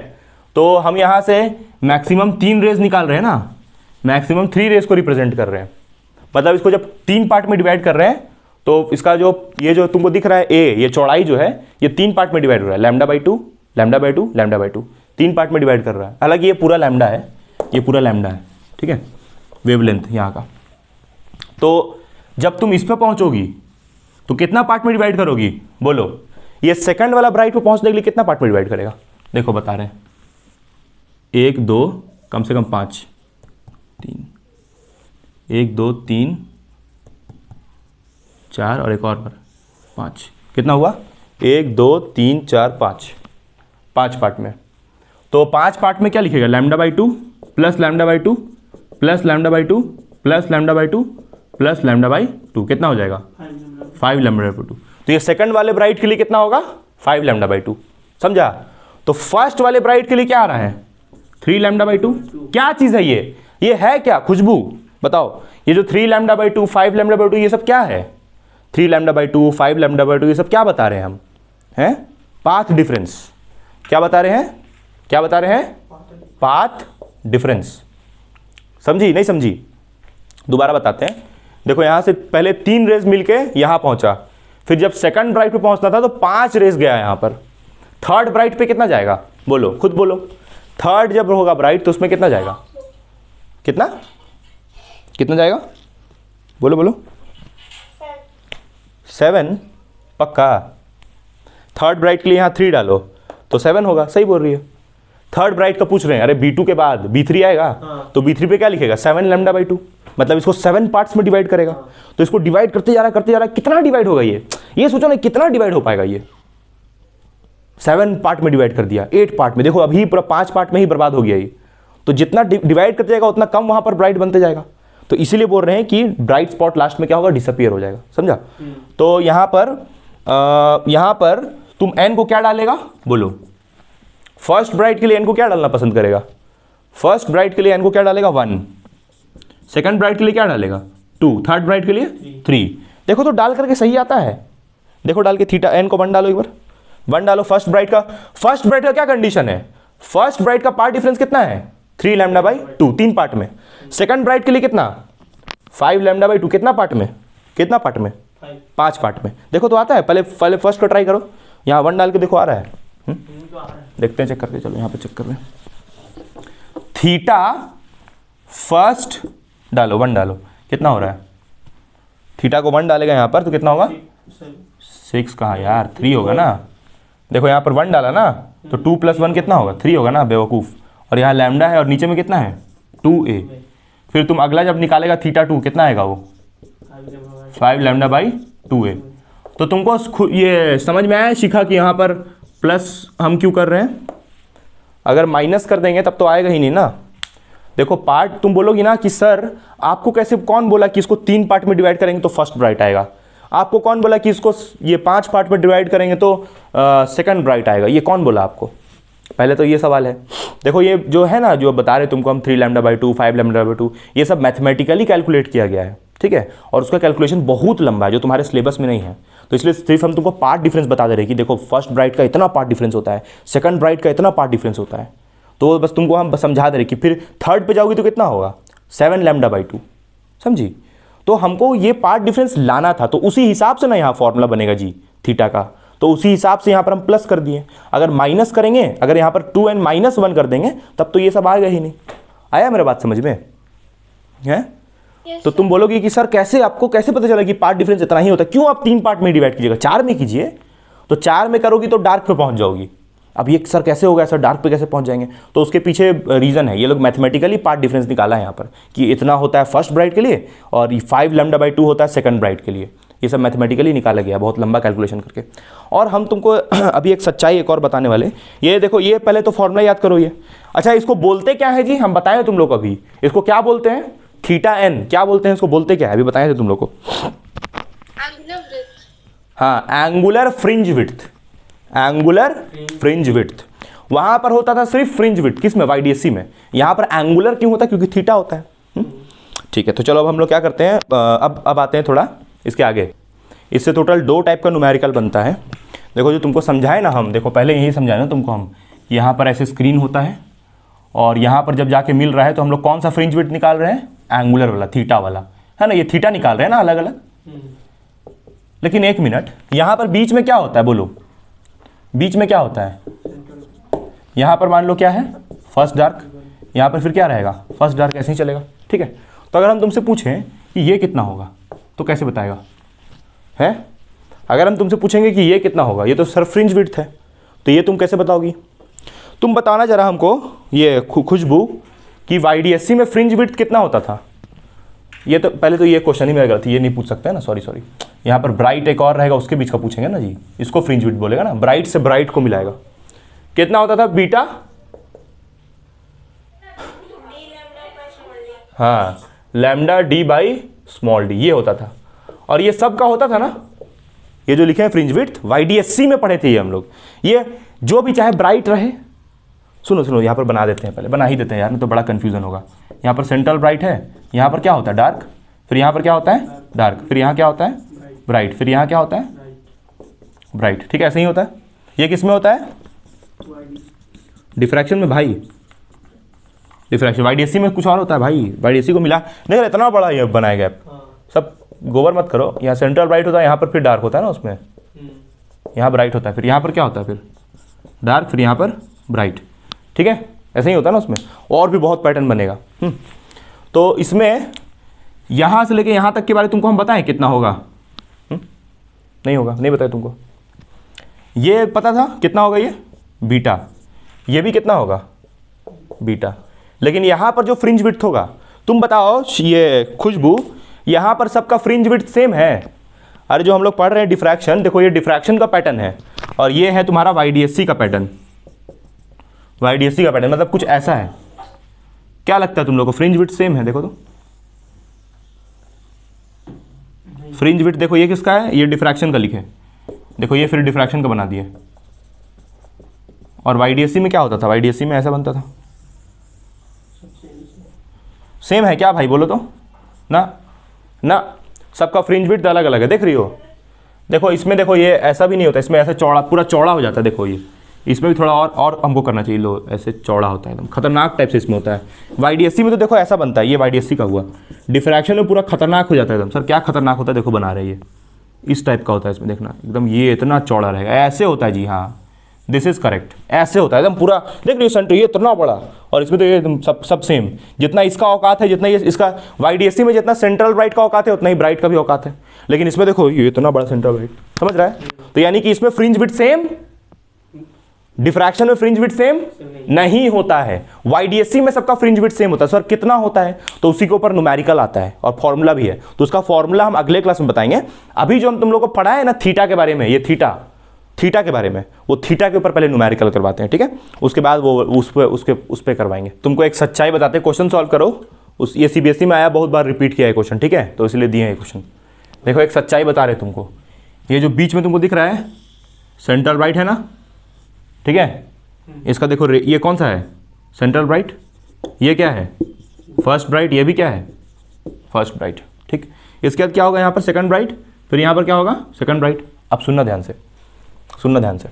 तो हम यहां से मैक्सिमम 3 रेज निकाल रहे हैं ना, मैक्सिमम 3 रेज को रिप्रेजेंट कर रहे हैं। मतलब इसको जब 3 पार्ट में डिवाइड कर रहे हैं तो इसका जो ये जो तुमको दिख रहा है ए, ये चौड़ाई जो है ये 3 पार्ट में डिवाइड हो रहा है, lambda by 2, lambda by 2, lambda by 2, 3 part में डिवाइड कर रहा है। हालांकि ये पूरा लैम्डा है, ये पूरा लैम्डा है, ठीक है, वेवलेंथ यहाँ का। तो जब तुम इस पर पहुंचोगी तो कितना पार्ट में डिवाइड करोगी, बोलो। ये सेकंड वाला ब्राइट पे पहुंचने के लिए कितना पार्ट में डिवाइड करेगा, देखो बता रहे हैं, 1 2 कम से कम 5, 3, 1 2 3 4 और एक और 5, कितना हुआ, 1 2 3 4 5, 5 पार्ट में। तो 5 पार्ट में क्या लिखेगा, lambda by 2 plus lambda by 2 plus lambda by 2 plus lambda by 2 plus lambda by 2, कितना हो जाएगा, 5 लैम्डा बाई 2। तो ये सेकंड वाले ब्राइट के लिए कितना होगा, 5 लैम्डा बाई 2, समझा। तो फर्स्ट वाले ब्राइट के लिए क्या आ रहा है, 3 लैम्डा बाई 2। क्या चीज़ है ये है क्या खुशबू, बताओ। ये जो 3 लैम्डा बाई 2, 5 लैम्डा बाई 2, ये सब क्या है, 3 लैम्डा बाई 2, 5 लैम्डा बाई 2, ये सब क्या बता रहे हैं हम, हैं, पाथ डिफरेंस। क्या बता रहे हैं, क्या बता रहे हैं, पाथ डिफरेंस। समझी नहीं समझी, दोबारा बताते हैं। देखो यहां से पहले 3 रेज मिलके यहां पहुंचा, फिर जब सेकंड ब्राइट पे पहुंचना था तो 5 रेज गया यहां पर। थर्ड ब्राइट पे कितना जाएगा, बोलो खुद बोलो। थर्ड जब होगा ब्राइट तो उसमें कितना जाएगा, कितना कितना जाएगा, बोलो बोलो, 7, पक्का। थर्ड ब्राइट के लिए यहां 3 डालो तो 7 होगा, सही बोल रही है। थर्ड ब्राइट का पूछ रहे हैं, अरे B2 के बाद B3 आएगा, तो B3 पे क्या लिखेगा, 7 लैम्डा बाई 2, मतलब इसको 7 पार्ट्स में डिवाइड करेगा। तो इसको डिवाइड करते जा रहा, कितना डिवाइड होगा ये सोचो ना, कितना डिवाइड हो पाएगा ये। 7 पार्ट में डिवाइड कर दिया, 8 पार्ट में, देखो अभी पूरा 5 पार्ट में ही बर्बाद हो गया ये। तो जितना डिवाइड करते जाएगा उतना कम वहां पर ब्राइट बनते जाएगा। तो इसीलिए बोल रहे हैं कि ब्राइट स्पॉट लास्ट में क्या होगा, डिसअपियर हो जाएगा, समझा। तो यहां पर तुम n को क्या डालेगा, बोलो। फर्स्ट ब्राइट के लिए n को क्या डालना पसंद करेगा, फर्स्ट ब्राइट के लिए n को क्या डालेगा, 1। सेकंड ब्राइट के लिए क्या डालेगा, 2। थर्ड ब्राइट के लिए 3। देखो तो डाल करके सही आता है, देखो डाल के थीटा n को 1 डालो, एक बार 1 डालो। फर्स्ट ब्राइट का क्या कंडीशन है, फर्स्ट ब्राइट का पार्ट डिफरेंस कितना है, 3 लैम्डा बाई 2, 3 पार्ट में। सेकंड ब्राइट के लिए कितना, 5 लैम्डा बाई 2, कितना पार्ट में, 5 पार्ट में। देखो तो आता है, पहले फर्स्ट को ट्राई करो, यहाँ 1 डाल के देखो आ रहा है। देखते हैं, चेक करके, चलो यहाँ पे चेक कर रहे हैं। थीटा फर्स्ट डालो, 1 डालो, कितना हो रहा है, थीटा को 1 डालेगा यहाँ पर तो कितना होगा, 6 कहाँ यार, 3 होगा ना। देखो यहाँ पर 1 डाला ना तो 2 + 1 कितना होगा, 3 होगा ना बेवकूफ़। और यहाँ लैम्डा है और नीचे में कितना है, 2a। फिर तुम अगला जब निकालेगा थीटा 2, कितना आएगा वो, 5 लैम्डा बाई 2a। तो तुमको ये समझ में आया, सीखा कि यहाँ पर प्लस हम क्यों कर रहे हैं, अगर माइनस कर देंगे तब तो आएगा ही नहीं ना। देखो पार्ट तुम बोलोगी ना कि सर आपको कैसे, कौन बोला कि इसको 3 पार्ट में डिवाइड करेंगे तो फर्स्ट ब्राइट आएगा, आपको कौन बोला कि इसको ये 5 पार्ट में डिवाइड करेंगे तो सेकंड ब्राइट आएगा, ये कौन बोला आपको, पहले तो ये सवाल है। देखो ये जो है ना, जो बता रहे तुमको हम 3 लैम्डा बाई 2, 5 लैम्डा बाई 2, ये सब मैथमेटिकली कैलकुलेट किया गया है, ठीक है। और उसका कैलकुलेशन बहुत लंबा है जो तुम्हारे सिलेबस में नहीं है। तो इसलिए सिर्फ हम तुमको पार्ट डिफरेंस बता दे रहे हैं कि देखो फर्स्ट ब्राइट का इतना पार्ट डिफरेंस होता है, सेकंड ब्राइट का इतना पार्ट डिफरेंस होता है। तो बस तुमको हम समझा दे रहे कि फिर थर्ड पे जाओगी तो कितना होगा, 7 लैम्डा बाई 2, समझी। तो हमको ये पार्ट डिफरेंस लाना था, तो उसी हिसाब से ना यहाँ फॉर्मूला बनेगा जी थीटा का, तो उसी हिसाब से यहाँ पर हम प्लस कर दिए। अगर माइनस करेंगे, अगर यहाँ पर 2n - 1 कर देंगे तब तो ये सब आएगा ही नहीं। आया मेरे बात समझ में है? तो तुम बोलोगे कि सर कैसे, आपको कैसे पता चला कि पार्ट डिफरेंस इतना ही होता है, क्यों आप 3 पार्ट में डिवाइड कीजिएगा, 4 में कीजिए। तो 4 में करोगी तो डार्क पे पहुंच जाओगी। अब ये सर कैसे होगा, सर डार्क पे कैसे पहुंच जाएंगे, तो उसके पीछे रीज़न है, ये लोग मैथमेटिकली पार्ट डिफरेंस निकाला है यहाँ पर कि इतना होता है फर्स्ट ब्राइट के लिए और 5 लैम्डा बाई 2 होता है सेकंड ब्राइट के लिए। ये सब मैथमेटिकली निकाला गया, बहुत लंबा कैलकुलेशन करके। और हम तुमको अभी एक सच्चाई एक और बताने वाले। ये देखो, ये पहले तो फॉर्मूला याद करो ये। अच्छा, इसको बोलते क्या है जी, हम बताएं तुम लोग को अभी। इसको क्या बोलते हैं, थीटा एन, क्या बोलते हैं इसको, बोलते क्या है अभी बताएं थे तुम लोग को। हाँ, angular fringe width, angular fringe width. वहां पर होता था सिर्फ फ्रिंज विड्थ, किस में, वाईडीएससी में। यहां पर एंगुलर क्यों होता है, क्योंकि थीटा होता है। ठीक है, तो चलो अब हम लोग क्या करते हैं, अब आते हैं थोड़ा इसके आगे। इससे टोटल 2 टाइप का न्यूमेरिकल बनता है। देखो जो तुमको समझाए ना हम, देखो पहले यही समझाए ना तुमको हम, यहाँ पर ऐसे स्क्रीन होता है और यहाँ पर जब जाके मिल रहा है तो हम लोग कौन सा फ्रिंज विड्थ निकाल रहे हैं, एंगुलर वाला, थीटा वाला, है ना। ये थीटा निकाल रहे हैं ना अलग अलग। लेकिन एक मिनट, यहाँ पर बीच में क्या होता है, बोलो बीच में क्या होता है। यहाँ पर मान लो क्या है, फर्स्ट डार्क, यहाँ पर फिर क्या रहेगा, फर्स्ट डार्क, ऐसे ही चलेगा। ठीक है, तो अगर हम तुमसे पूछें कि ये कितना होगा तो कैसे बताएगा, है। अगर हम तुमसे पूछेंगे कि ये कितना होगा, ये तो सर फ्रिंज विड्थ है, तो ये तुम कैसे बताओगी। तुम बताना जरा हमको, ये खुशबू कि वाईडीएससी में फ्रिंज विड्थ कितना होता था। ये तो पहले तो ये क्वेश्चन ही मेरा गलत है, ये नहीं पूछ सकते हैं ना, सॉरी। यहाँ पर ब्राइट एक और रहेगा, उसके बीच का पूछेंगे ना जी, इसको फ्रिंज विड्थ बोलेगा ना, ब्राइट से ब्राइट को मिलाएगा। कितना होता था बीटा, हाँ, lambda D by small D, ये होता था। और ये सब का होता था ना, ये जो लिखे हैं फ्रिंज विड्थ, वाईडीएससी में पढ़े थे ये हम लोग। ये जो भी चाहे ब्राइट रहे, सुनो यहाँ पर बना देते हैं, पहले बना ही देते हैं यार, नहीं तो बड़ा कंफ्यूजन होगा। यहाँ पर सेंट्रल ब्राइट है, यहाँ पर क्या होता है डार्क, फिर यहाँ पर क्या होता है डार्क, फिर यहाँ क्या होता है ब्राइट, फिर यहाँ क्या होता है ब्राइट। ठीक है, ऐसे ही होता है। ये किस में होता है, डिफ्रैक्शन में भाई, डिफ्रैक्शन। वाईडीएससी में कुछ और होता है भाई, वाईडीएससी को मिला नहीं, इतना बड़ा ये बनाया गया सब, गोबर मत करो। यहाँ सेंट्रल ब्राइट होता है, यहाँ पर फिर डार्क होता है ना, उसमें यहाँ ब्राइट होता है, फिर यहाँ पर क्या होता है, फिर डार्क, फिर यहाँ पर ब्राइट। ठीक है, ऐसे ही होता है ना उसमें, और भी बहुत पैटर्न बनेगा। तो इसमें यहाँ से लेके यहाँ तक के बारे तुमको हम बताएं कितना होगा, नहीं होगा, नहीं बताया तुमको। ये पता था कितना होगा, ये बीटा, ये भी कितना होगा बीटा। लेकिन यहाँ पर जो फ्रिंज विड्थ होगा, तुम बताओ ये खुशबू, यहाँ पर सबका फ्रिंज विड्थ सेम है। अरे जो हम लोग पढ़ रहे हैं डिफ्रैक्शन, देखो ये डिफ्रैक्शन का पैटर्न है और ये है तुम्हारा वाईडीएससी का पैटर्न। वाईडीएससी का पैटर्न मतलब कुछ ऐसा है। क्या लगता है तुम लोग को, फ्रिंज विड्थ सेम है, देखो तो फ्रिंज विड्थ देखो, ये किसका है, ये डिफ्रैक्शन का लिखे, देखो ये फिर डिफ्रैक्शन का बना दिए। और वाईडीएससी में क्या होता था, वाईडीएससी में ऐसा बनता था। सेम है क्या भाई, बोलो तो ना, सबका फ्रिंज विड्थ अलग अलग है, देख रही हो। देखो इसमें, देखो ये ऐसा भी नहीं होता, इसमें ऐसा चौड़ा, पूरा चौड़ा हो जाता है। देखो ये इसमें भी थोड़ा और हमको करना चाहिए, लो ऐसे चौड़ा होता है, एकदम खतरनाक टाइप से इसमें होता है। वाईडीएससी में तो देखो ऐसा बनता है, ये वाईडीएससी का हुआ। डिफ्रैक्शन में पूरा खतरनाक हो जाता है एकदम। सर क्या खतरनाक होता है, देखो बना रहे, ये इस टाइप का होता है इसमें, देखना एकदम ये इतना चौड़ा रहेगा, ऐसे होता है जी, हाँ दिस इज करेक्ट, ऐसे होता है एकदम पूरा। देख रही हो सेंटर, ये इतना बड़ा, और इसमें तो ये एकदम सब सेम, जितना इसका औकात है, जितना ये इसका वाईडीएससी में जितना सेंट्रल ब्राइट का औकात है, उतना ही ब्राइट का भी औकात है। लेकिन इसमें देखो ये इतना बड़ा सेंट्रल ब्राइट, समझ रहा है। तो यानी कि इसमें फ्रिंज विड्थ सेम, डिफ्रैक्शन में फ्रिंज विड्थ सेम नहीं होता है। वाईडीएससी में सबका फ्रिंज विड्थ सेम होता है। सर कितना होता है, तो उसी के ऊपर न्यूमेरिकल आता है और फॉर्मूला भी है, तो उसका फॉर्मूला हम अगले क्लास में बताएंगे। अभी जो हम तुम लोग को पढ़ा है ना थीटा के बारे में, ये थीटा के बारे में, वो थीटा के ऊपर पहले न्यूमेरिकल करवाते हैं, ठीक है। उसके बाद वो उस पर करवाएंगे। तुमको एक सच्चाई बताते हैं, क्वेश्चन सॉल्व करो। ये सीबीएसई में आया, बहुत बार रिपीट किया है क्वेश्चन, ठीक है, तो इसलिए दिए हैं क्वेश्चन। देखो एक सच्चाई बता रहे तुमको, ये जो बीच में तुमको दिख रहा है सेंट्रल ब्राइट है ना, ठीक है। इसका देखो ये कौन सा है, सेंट्रल ब्राइट, ये क्या है फर्स्ट ब्राइट, ये भी क्या है फर्स्ट ब्राइट, ठीक। इसके बाद क्या होगा, यहाँ पर सेकंड ब्राइट, फिर यहाँ पर क्या होगा सेकंड ब्राइट। अब सुनना ध्यान से, सुनना ध्यान से।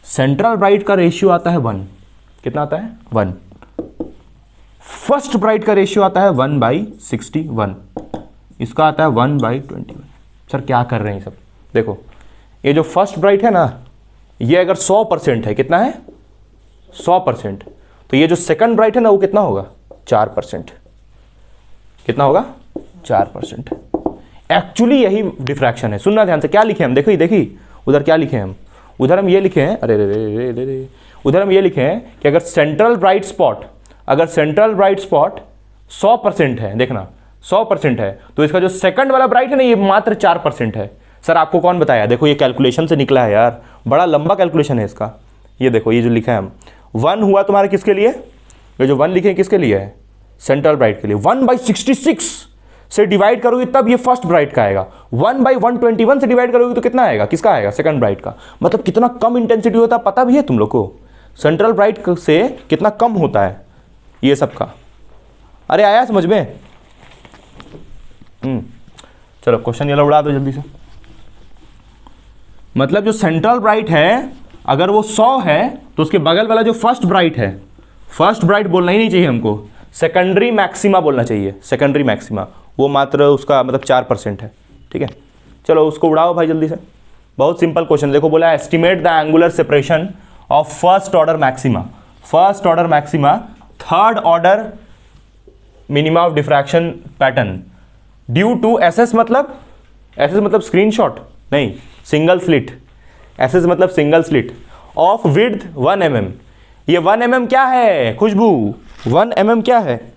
सेंट्रल ब्राइट का रेशियो आता है 1, कितना आता है 1। फर्स्ट ब्राइट का रेशियो आता है 1/61, इसका आता है 1/21। सर क्या कर रहे हैं सब, देखो ये जो फर्स्ट ब्राइट है ना, ये अगर 100% है, कितना है 100%, तो ये जो सेकंड ब्राइट है ना वो कितना होगा 4%, कितना होगा 4%। एक्चुअली यही डिफ्रैक्शन है। सुनना ध्यान से, क्या लिखे हम, देखो देखिए उधर क्या लिखे हम, उधर हम ये लिखे हैं, अरे रे उधर हम ये लिखे हैं कि अगर सेंट्रल ब्राइट स्पॉट 100% है, देखना 100% है, तो इसका जो सेकंड वाला ब्राइट है ना ये मात्र 4% है। सर आपको कौन बताया? देखो ये कैलकुलेशन से निकला है यार, बड़ा लंबा कैलकुलेशन है इसका। ये देखो ये जो लिखा है हम 1 हुआ तुम्हारा किसके लिए? ये जो 1 लिखे किसके लिए है? सेंट्रल ब्राइट के लिए। 1/66 से डिवाइड करोगे तब ये फर्स्ट ब्राइट का आएगा। 1/121 से डिवाइड करोगे तो कितना आएगा? किसका आएगा? सेकंड ब्राइट का। मतलब कितना कम इंटेंसिटी होता है पता भी है तुम लोग को? सेंट्रल ब्राइट से कितना कम होता है ये सब का। अरे आया समझ में? चलो क्वेश्चन ये उड़ा दो जल्दी से। मतलब जो सेंट्रल ब्राइट है अगर वो 100 है तो उसके बगल वाला जो फर्स्ट ब्राइट है, फर्स्ट ब्राइट बोलना ही नहीं चाहिए हमको, सेकेंडरी मैक्सिमा बोलना चाहिए। सेकेंडरी मैक्सिमा वो मात्र उसका मतलब 4% है। ठीक है, चलो उसको उड़ाओ भाई जल्दी से। बहुत सिंपल क्वेश्चन। देखो बोला estimate the angular separation of first order maxima. First order maxima third order minima of diffraction pattern due to SS मतलब स्क्रीनशॉट नहीं, सिंगल स्लिट। एसएस मतलब single slit of width 1 mm। ये 1 mm क्या है खुशबू? 1 mm क्या है?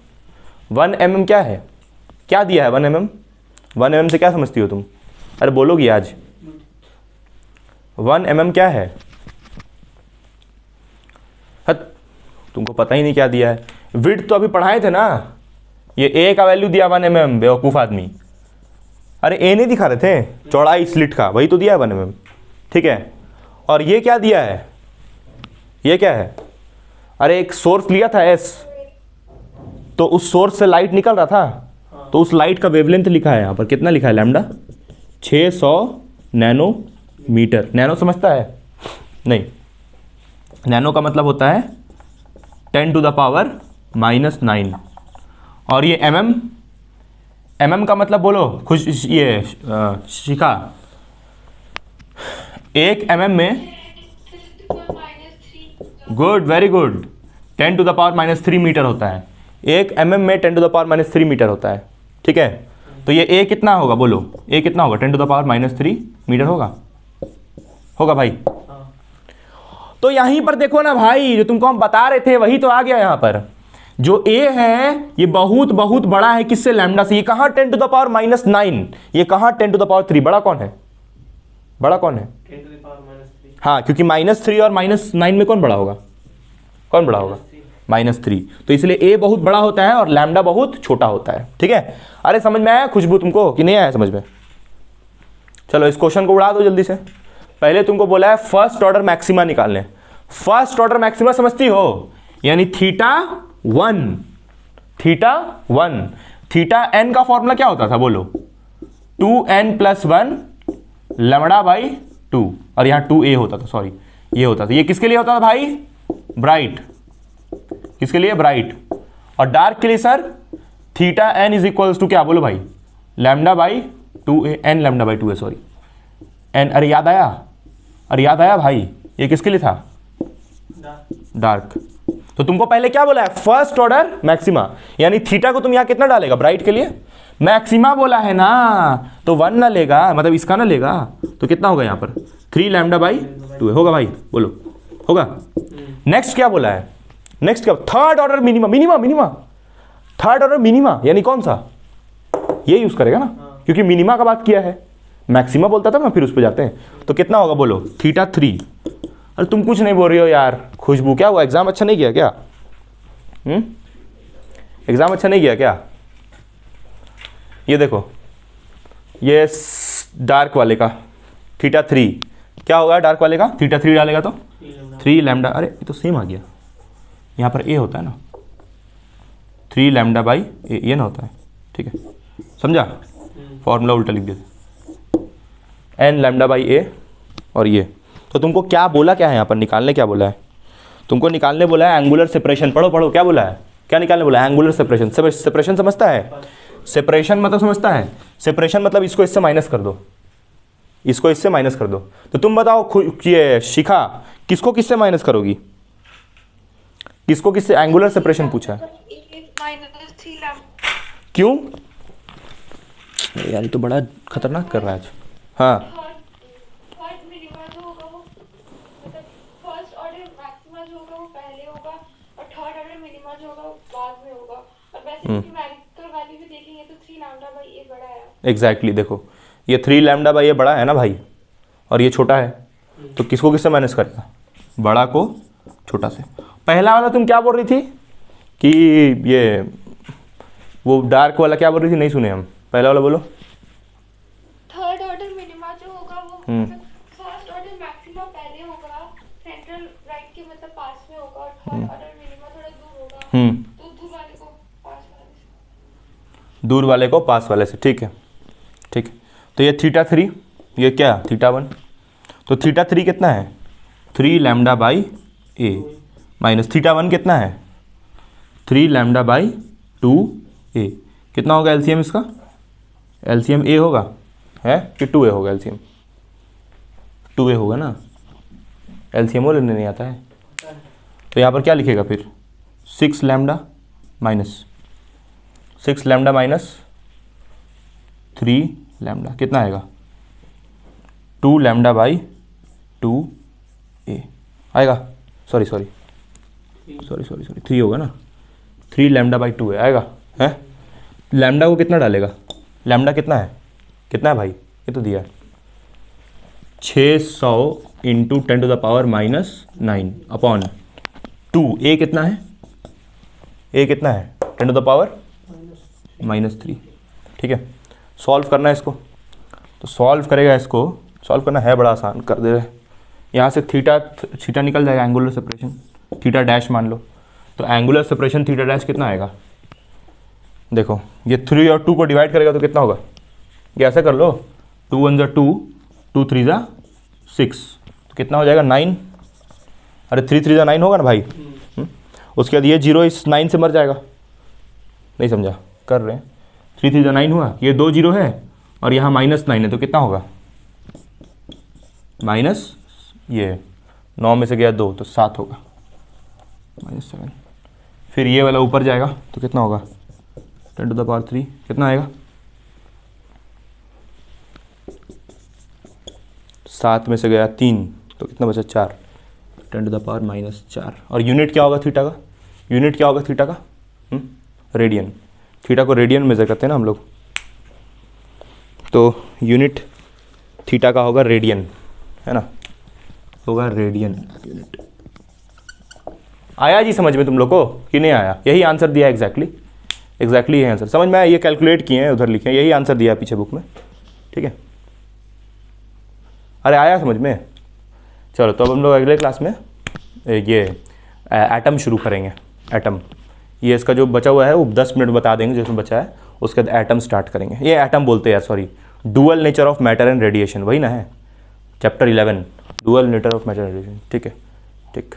1 mm क्या है? क्या दिया है 1 mm? 1 mm से क्या समझती हो तुम? अरे बोलोगी आज? 1 mm क्या है? हट, तुमको पता ही नहीं क्या दिया है। विड्थ तो अभी पढ़ाए थे ना, ये ए का वैल्यू दिया 1 mm, बेवकूफ़ आदमी। अरे ए नहीं दिखा रहे थे? चौड़ाई स्लिट का वही तो दिया है 1 mm। ठीक है, और ये क्या दिया है? ये क्या है? अरे एक सोर्स लिया था एस, तो उस सोर्स से लाइट निकल रहा था, तो उस लाइट का वेवलेंथ लिखा है यहाँ पर। कितना लिखा है? Lambda 600 nanometre. नैनो समझता है? नहीं, नैनो का मतलब होता है 10⁻⁻⁹। और ये mm, mm का मतलब बोलो खुश, ये शिखा, 1 mm में, गुड वेरी गुड, 10⁻³ मीटर होता है। 1 mm में 10⁻³ मीटर होता है। ठीक है, तो ये a कितना होगा बोलो? a कितना होगा? 10⁻³ मीटर होगा भाई। तो यहीं पर देखो ना भाई, जो तुमको हम बता रहे थे वही तो आ गया यहाँ पर। जो a है ये बहुत बहुत बड़ा है किससे? लैम्डा से। ये कहाँ 10⁻⁹? ये कहाँ 10⁻3? बड़ा कौन है? बड़ा कौन है? 10⁻³ हाँ, क्योंकि -3 और -9 में कौन बड़ा होगा? कौन बड़ा होगा? -3। तो इसलिए a बहुत बड़ा होता है और लैम्डा बहुत छोटा होता है। ठीक है, अरे समझ में आया खुशबू तुमको कि नहीं आया समझ में? चलो इस क्वेश्चन को उड़ा दो जल्दी से। पहले तुमको बोला है फर्स्ट ऑर्डर मैक्सिमा निकालने। फर्स्ट ऑर्डर मैक्सिमा समझती हो? यानी θ1, θn का फॉर्मूला क्या होता था बोलो? 2n+1 λ/2, और यहाँ 2a होता था, सॉरी ये होता था। ये किसके लिए होता था भाई? ब्राइट। किसके लिए? ब्राइट। और डार्क के लिए सर θn = क्या बोलो भाई? λ/2a, n λ/2a, sorry n। अरे याद आया? अरे याद आया भाई, ये किसके लिए था? डार्क। तो तुमको पहले क्या बोला है? फर्स्ट ऑर्डर मैक्सिमा, यानी थीटा को तुम यहाँ कितना डालेगा? ब्राइट के लिए मैक्सिमा बोला है ना, तो 1 ना लेगा, मतलब इसका ना लेगा, तो कितना होगा यहाँ पर? 3 λ/2 होगा भाई, बोलो होगा? नेक्स्ट क्या बोला है? नेक्स्ट क्या? Third order minima. Third order minima यानी कौन सा? ये यूज करेगा ना, क्योंकि मिनिमा का बात किया है। मैक्सिमा बोलता था ना, फिर उस पर जाते हैं। तो कितना होगा बोलो? θ3। अरे तुम कुछ नहीं बोल रही हो यार खुशबू, क्या हुआ? एग्जाम अच्छा नहीं किया क्या? एग्जाम अच्छा नहीं किया क्या? ये देखो, ये डार्क वाले का θ3 क्या होगा? डार्क वाले का θ3 डालेगा तो 3 λ। अरे ये तो सेम आ गया, यहाँ पर a होता है ना, 3 λ/a, ये ना होता है। ठीक है, समझा? फॉर्मूला उल्टा लिख देते, n λ/a और ये। तो तुमको क्या बोला, क्या है यहाँ पर निकालने क्या बोला है? तुमको निकालने बोला है एंगुलर सेपरेशन। पढ़ो क्या बोला है? क्या निकालने बोला है? Angular separation. सेपरेशन समझता है? सेपरेशन मतलब समझता है? सेपरेशन मतलब इसको इससे माइनस कर दो, इसको इससे माइनस कर दो। तो तुम बताओ ये शिखा, किसको किससे माइनस करोगी? किसको किससे? एंगुलर सेपरेशन पूछा है। -3 λ। क्यों यार? ये तो बड़ा खतरनाक कर रहा है आज। हाँ, थर्ड मिनिमा जो होगा वो, मतलब फर्स्ट ऑर्डर मैक्सिमा जो होगा वो पहले होगा, और थर्ड ऑर्डर मिनिमा जो होगा वो बाद में होगा। और वैसे इसकी मैजिकल वैल्यू भी देखेंगे ये तो 3 लैम्डा बाई ए बड़ा है। एग्जैक्टली देखो ये 3 लैम्डा बाई ये बड़ा है ना भाई, और ये छोटा है, तो किसको किससे माइनस करेगा, बड़ा को छोटा से। पहला वाला तुम क्या बोल रही थी कि ये वो डार्क वाला क्या बोल रही थी, नहीं सुने हम, पहला वाला बोलो। थर्ड ऑर्डर मिनिमा जो होगा वो फर्स्ट ऑर्डर मैक्सिमा पहले होगा, सेंट्रल राइट के मतलब पास में होगा, और थर्ड ऑर्डर मिनिमा थोड़ा दूर होगा, तो दूर वाले को पास वाले से। दूर वाले को पास वाले से, ठीक है ठीक है। तो ये थीटा 3, ये क्या थीटा 1, तो थीटा 3 कितना है 3 lambda by A, minus theta 1 कितना है 3 लैम्डा बाई 2 ए, कितना होगा एलसीएम इसका, एलसीएम ए होगा है कि 2 ए होगा, एलसीएम 2 ए होगा ना, एलसीएम वो लेने नहीं आता है। तो यहाँ पर क्या लिखेगा फिर 6 lambda minus 6 lambda minus 3 lambda, कितना आएगा 2 लैम्डा बाई 2 ए आएगा, सॉरी 3 होगा ना, 3 लैम्डा बाई 2 ए आएगा है। लैम्डा को कितना डालेगा, लैम्डा कितना है भाई, ये तो दिया है 600 into 10 to the power -9 upon 2, a कितना है 10 टू द पावर -3, ठीक है। सॉल्व करना है इसको, तो सॉल्व करेगा इसको, सॉल्व करना है बड़ा आसान, कर दे रहे यहाँ से थीटा निकल जाएगा, एंगुलर सेपरेशन थीटा डैश मान लो, तो एंगुलर सेपरेशन थीटा डैश कितना आएगा, देखो ये 3 और 2 को डिवाइड करेगा तो कितना होगा, ये ऐसा कर लो 2 1 ज़ा 2, 2 3 ज़ा 6, तो कितना हो जाएगा 9, अरे 3 3 ज़ा 9 होगा ना भाई। उसके बाद ये 0 इस 9 से मर जाएगा, नहीं समझा, कर रहे हैं 3 3 ज़ा 9 हुआ, ये 2 0 है और यहाँ -9 है, तो कितना होगा माइनस ये 9 में से गया 2 तो 7 होगा -7, फिर ये वाला ऊपर जाएगा तो कितना होगा 10 टू द पावर 3, कितना आएगा 7 में से गया 3 तो कितना बचा 4, 10 टू द पावर -4। और यूनिट क्या होगा थीटा का, यूनिट क्या होगा थीटा का, रेडियन, थीटा को रेडियन मेजर करते हैं ना हम लोग, तो यूनिट थीटा का होगा रेडियन, है ना, होगा रेडियन यूनिट। आया जी समझ में तुम लोग को कि नहीं आया, यही आंसर दिया एग्जैक्टली यही आंसर समझ में आया, ये कैलकुलेट किए हैं उधर लिखे हैं, यही आंसर दिया पीछे बुक में, ठीक है। अरे आया समझ में, चलो तो अब हम लोग अगले क्लास में ये एटम शुरू करेंगे, एटम, ये इसका जो बचा हुआ है वो 10 मिनट बता देंगे जो इसमें बचा है, उसके बाद एटम स्टार्ट करेंगे। ये एटम बोलते हैं sorry, dual nature of matter and radiation, वही ना है chapter 11 dual nature of matter and radiation, ठीक है ठीक।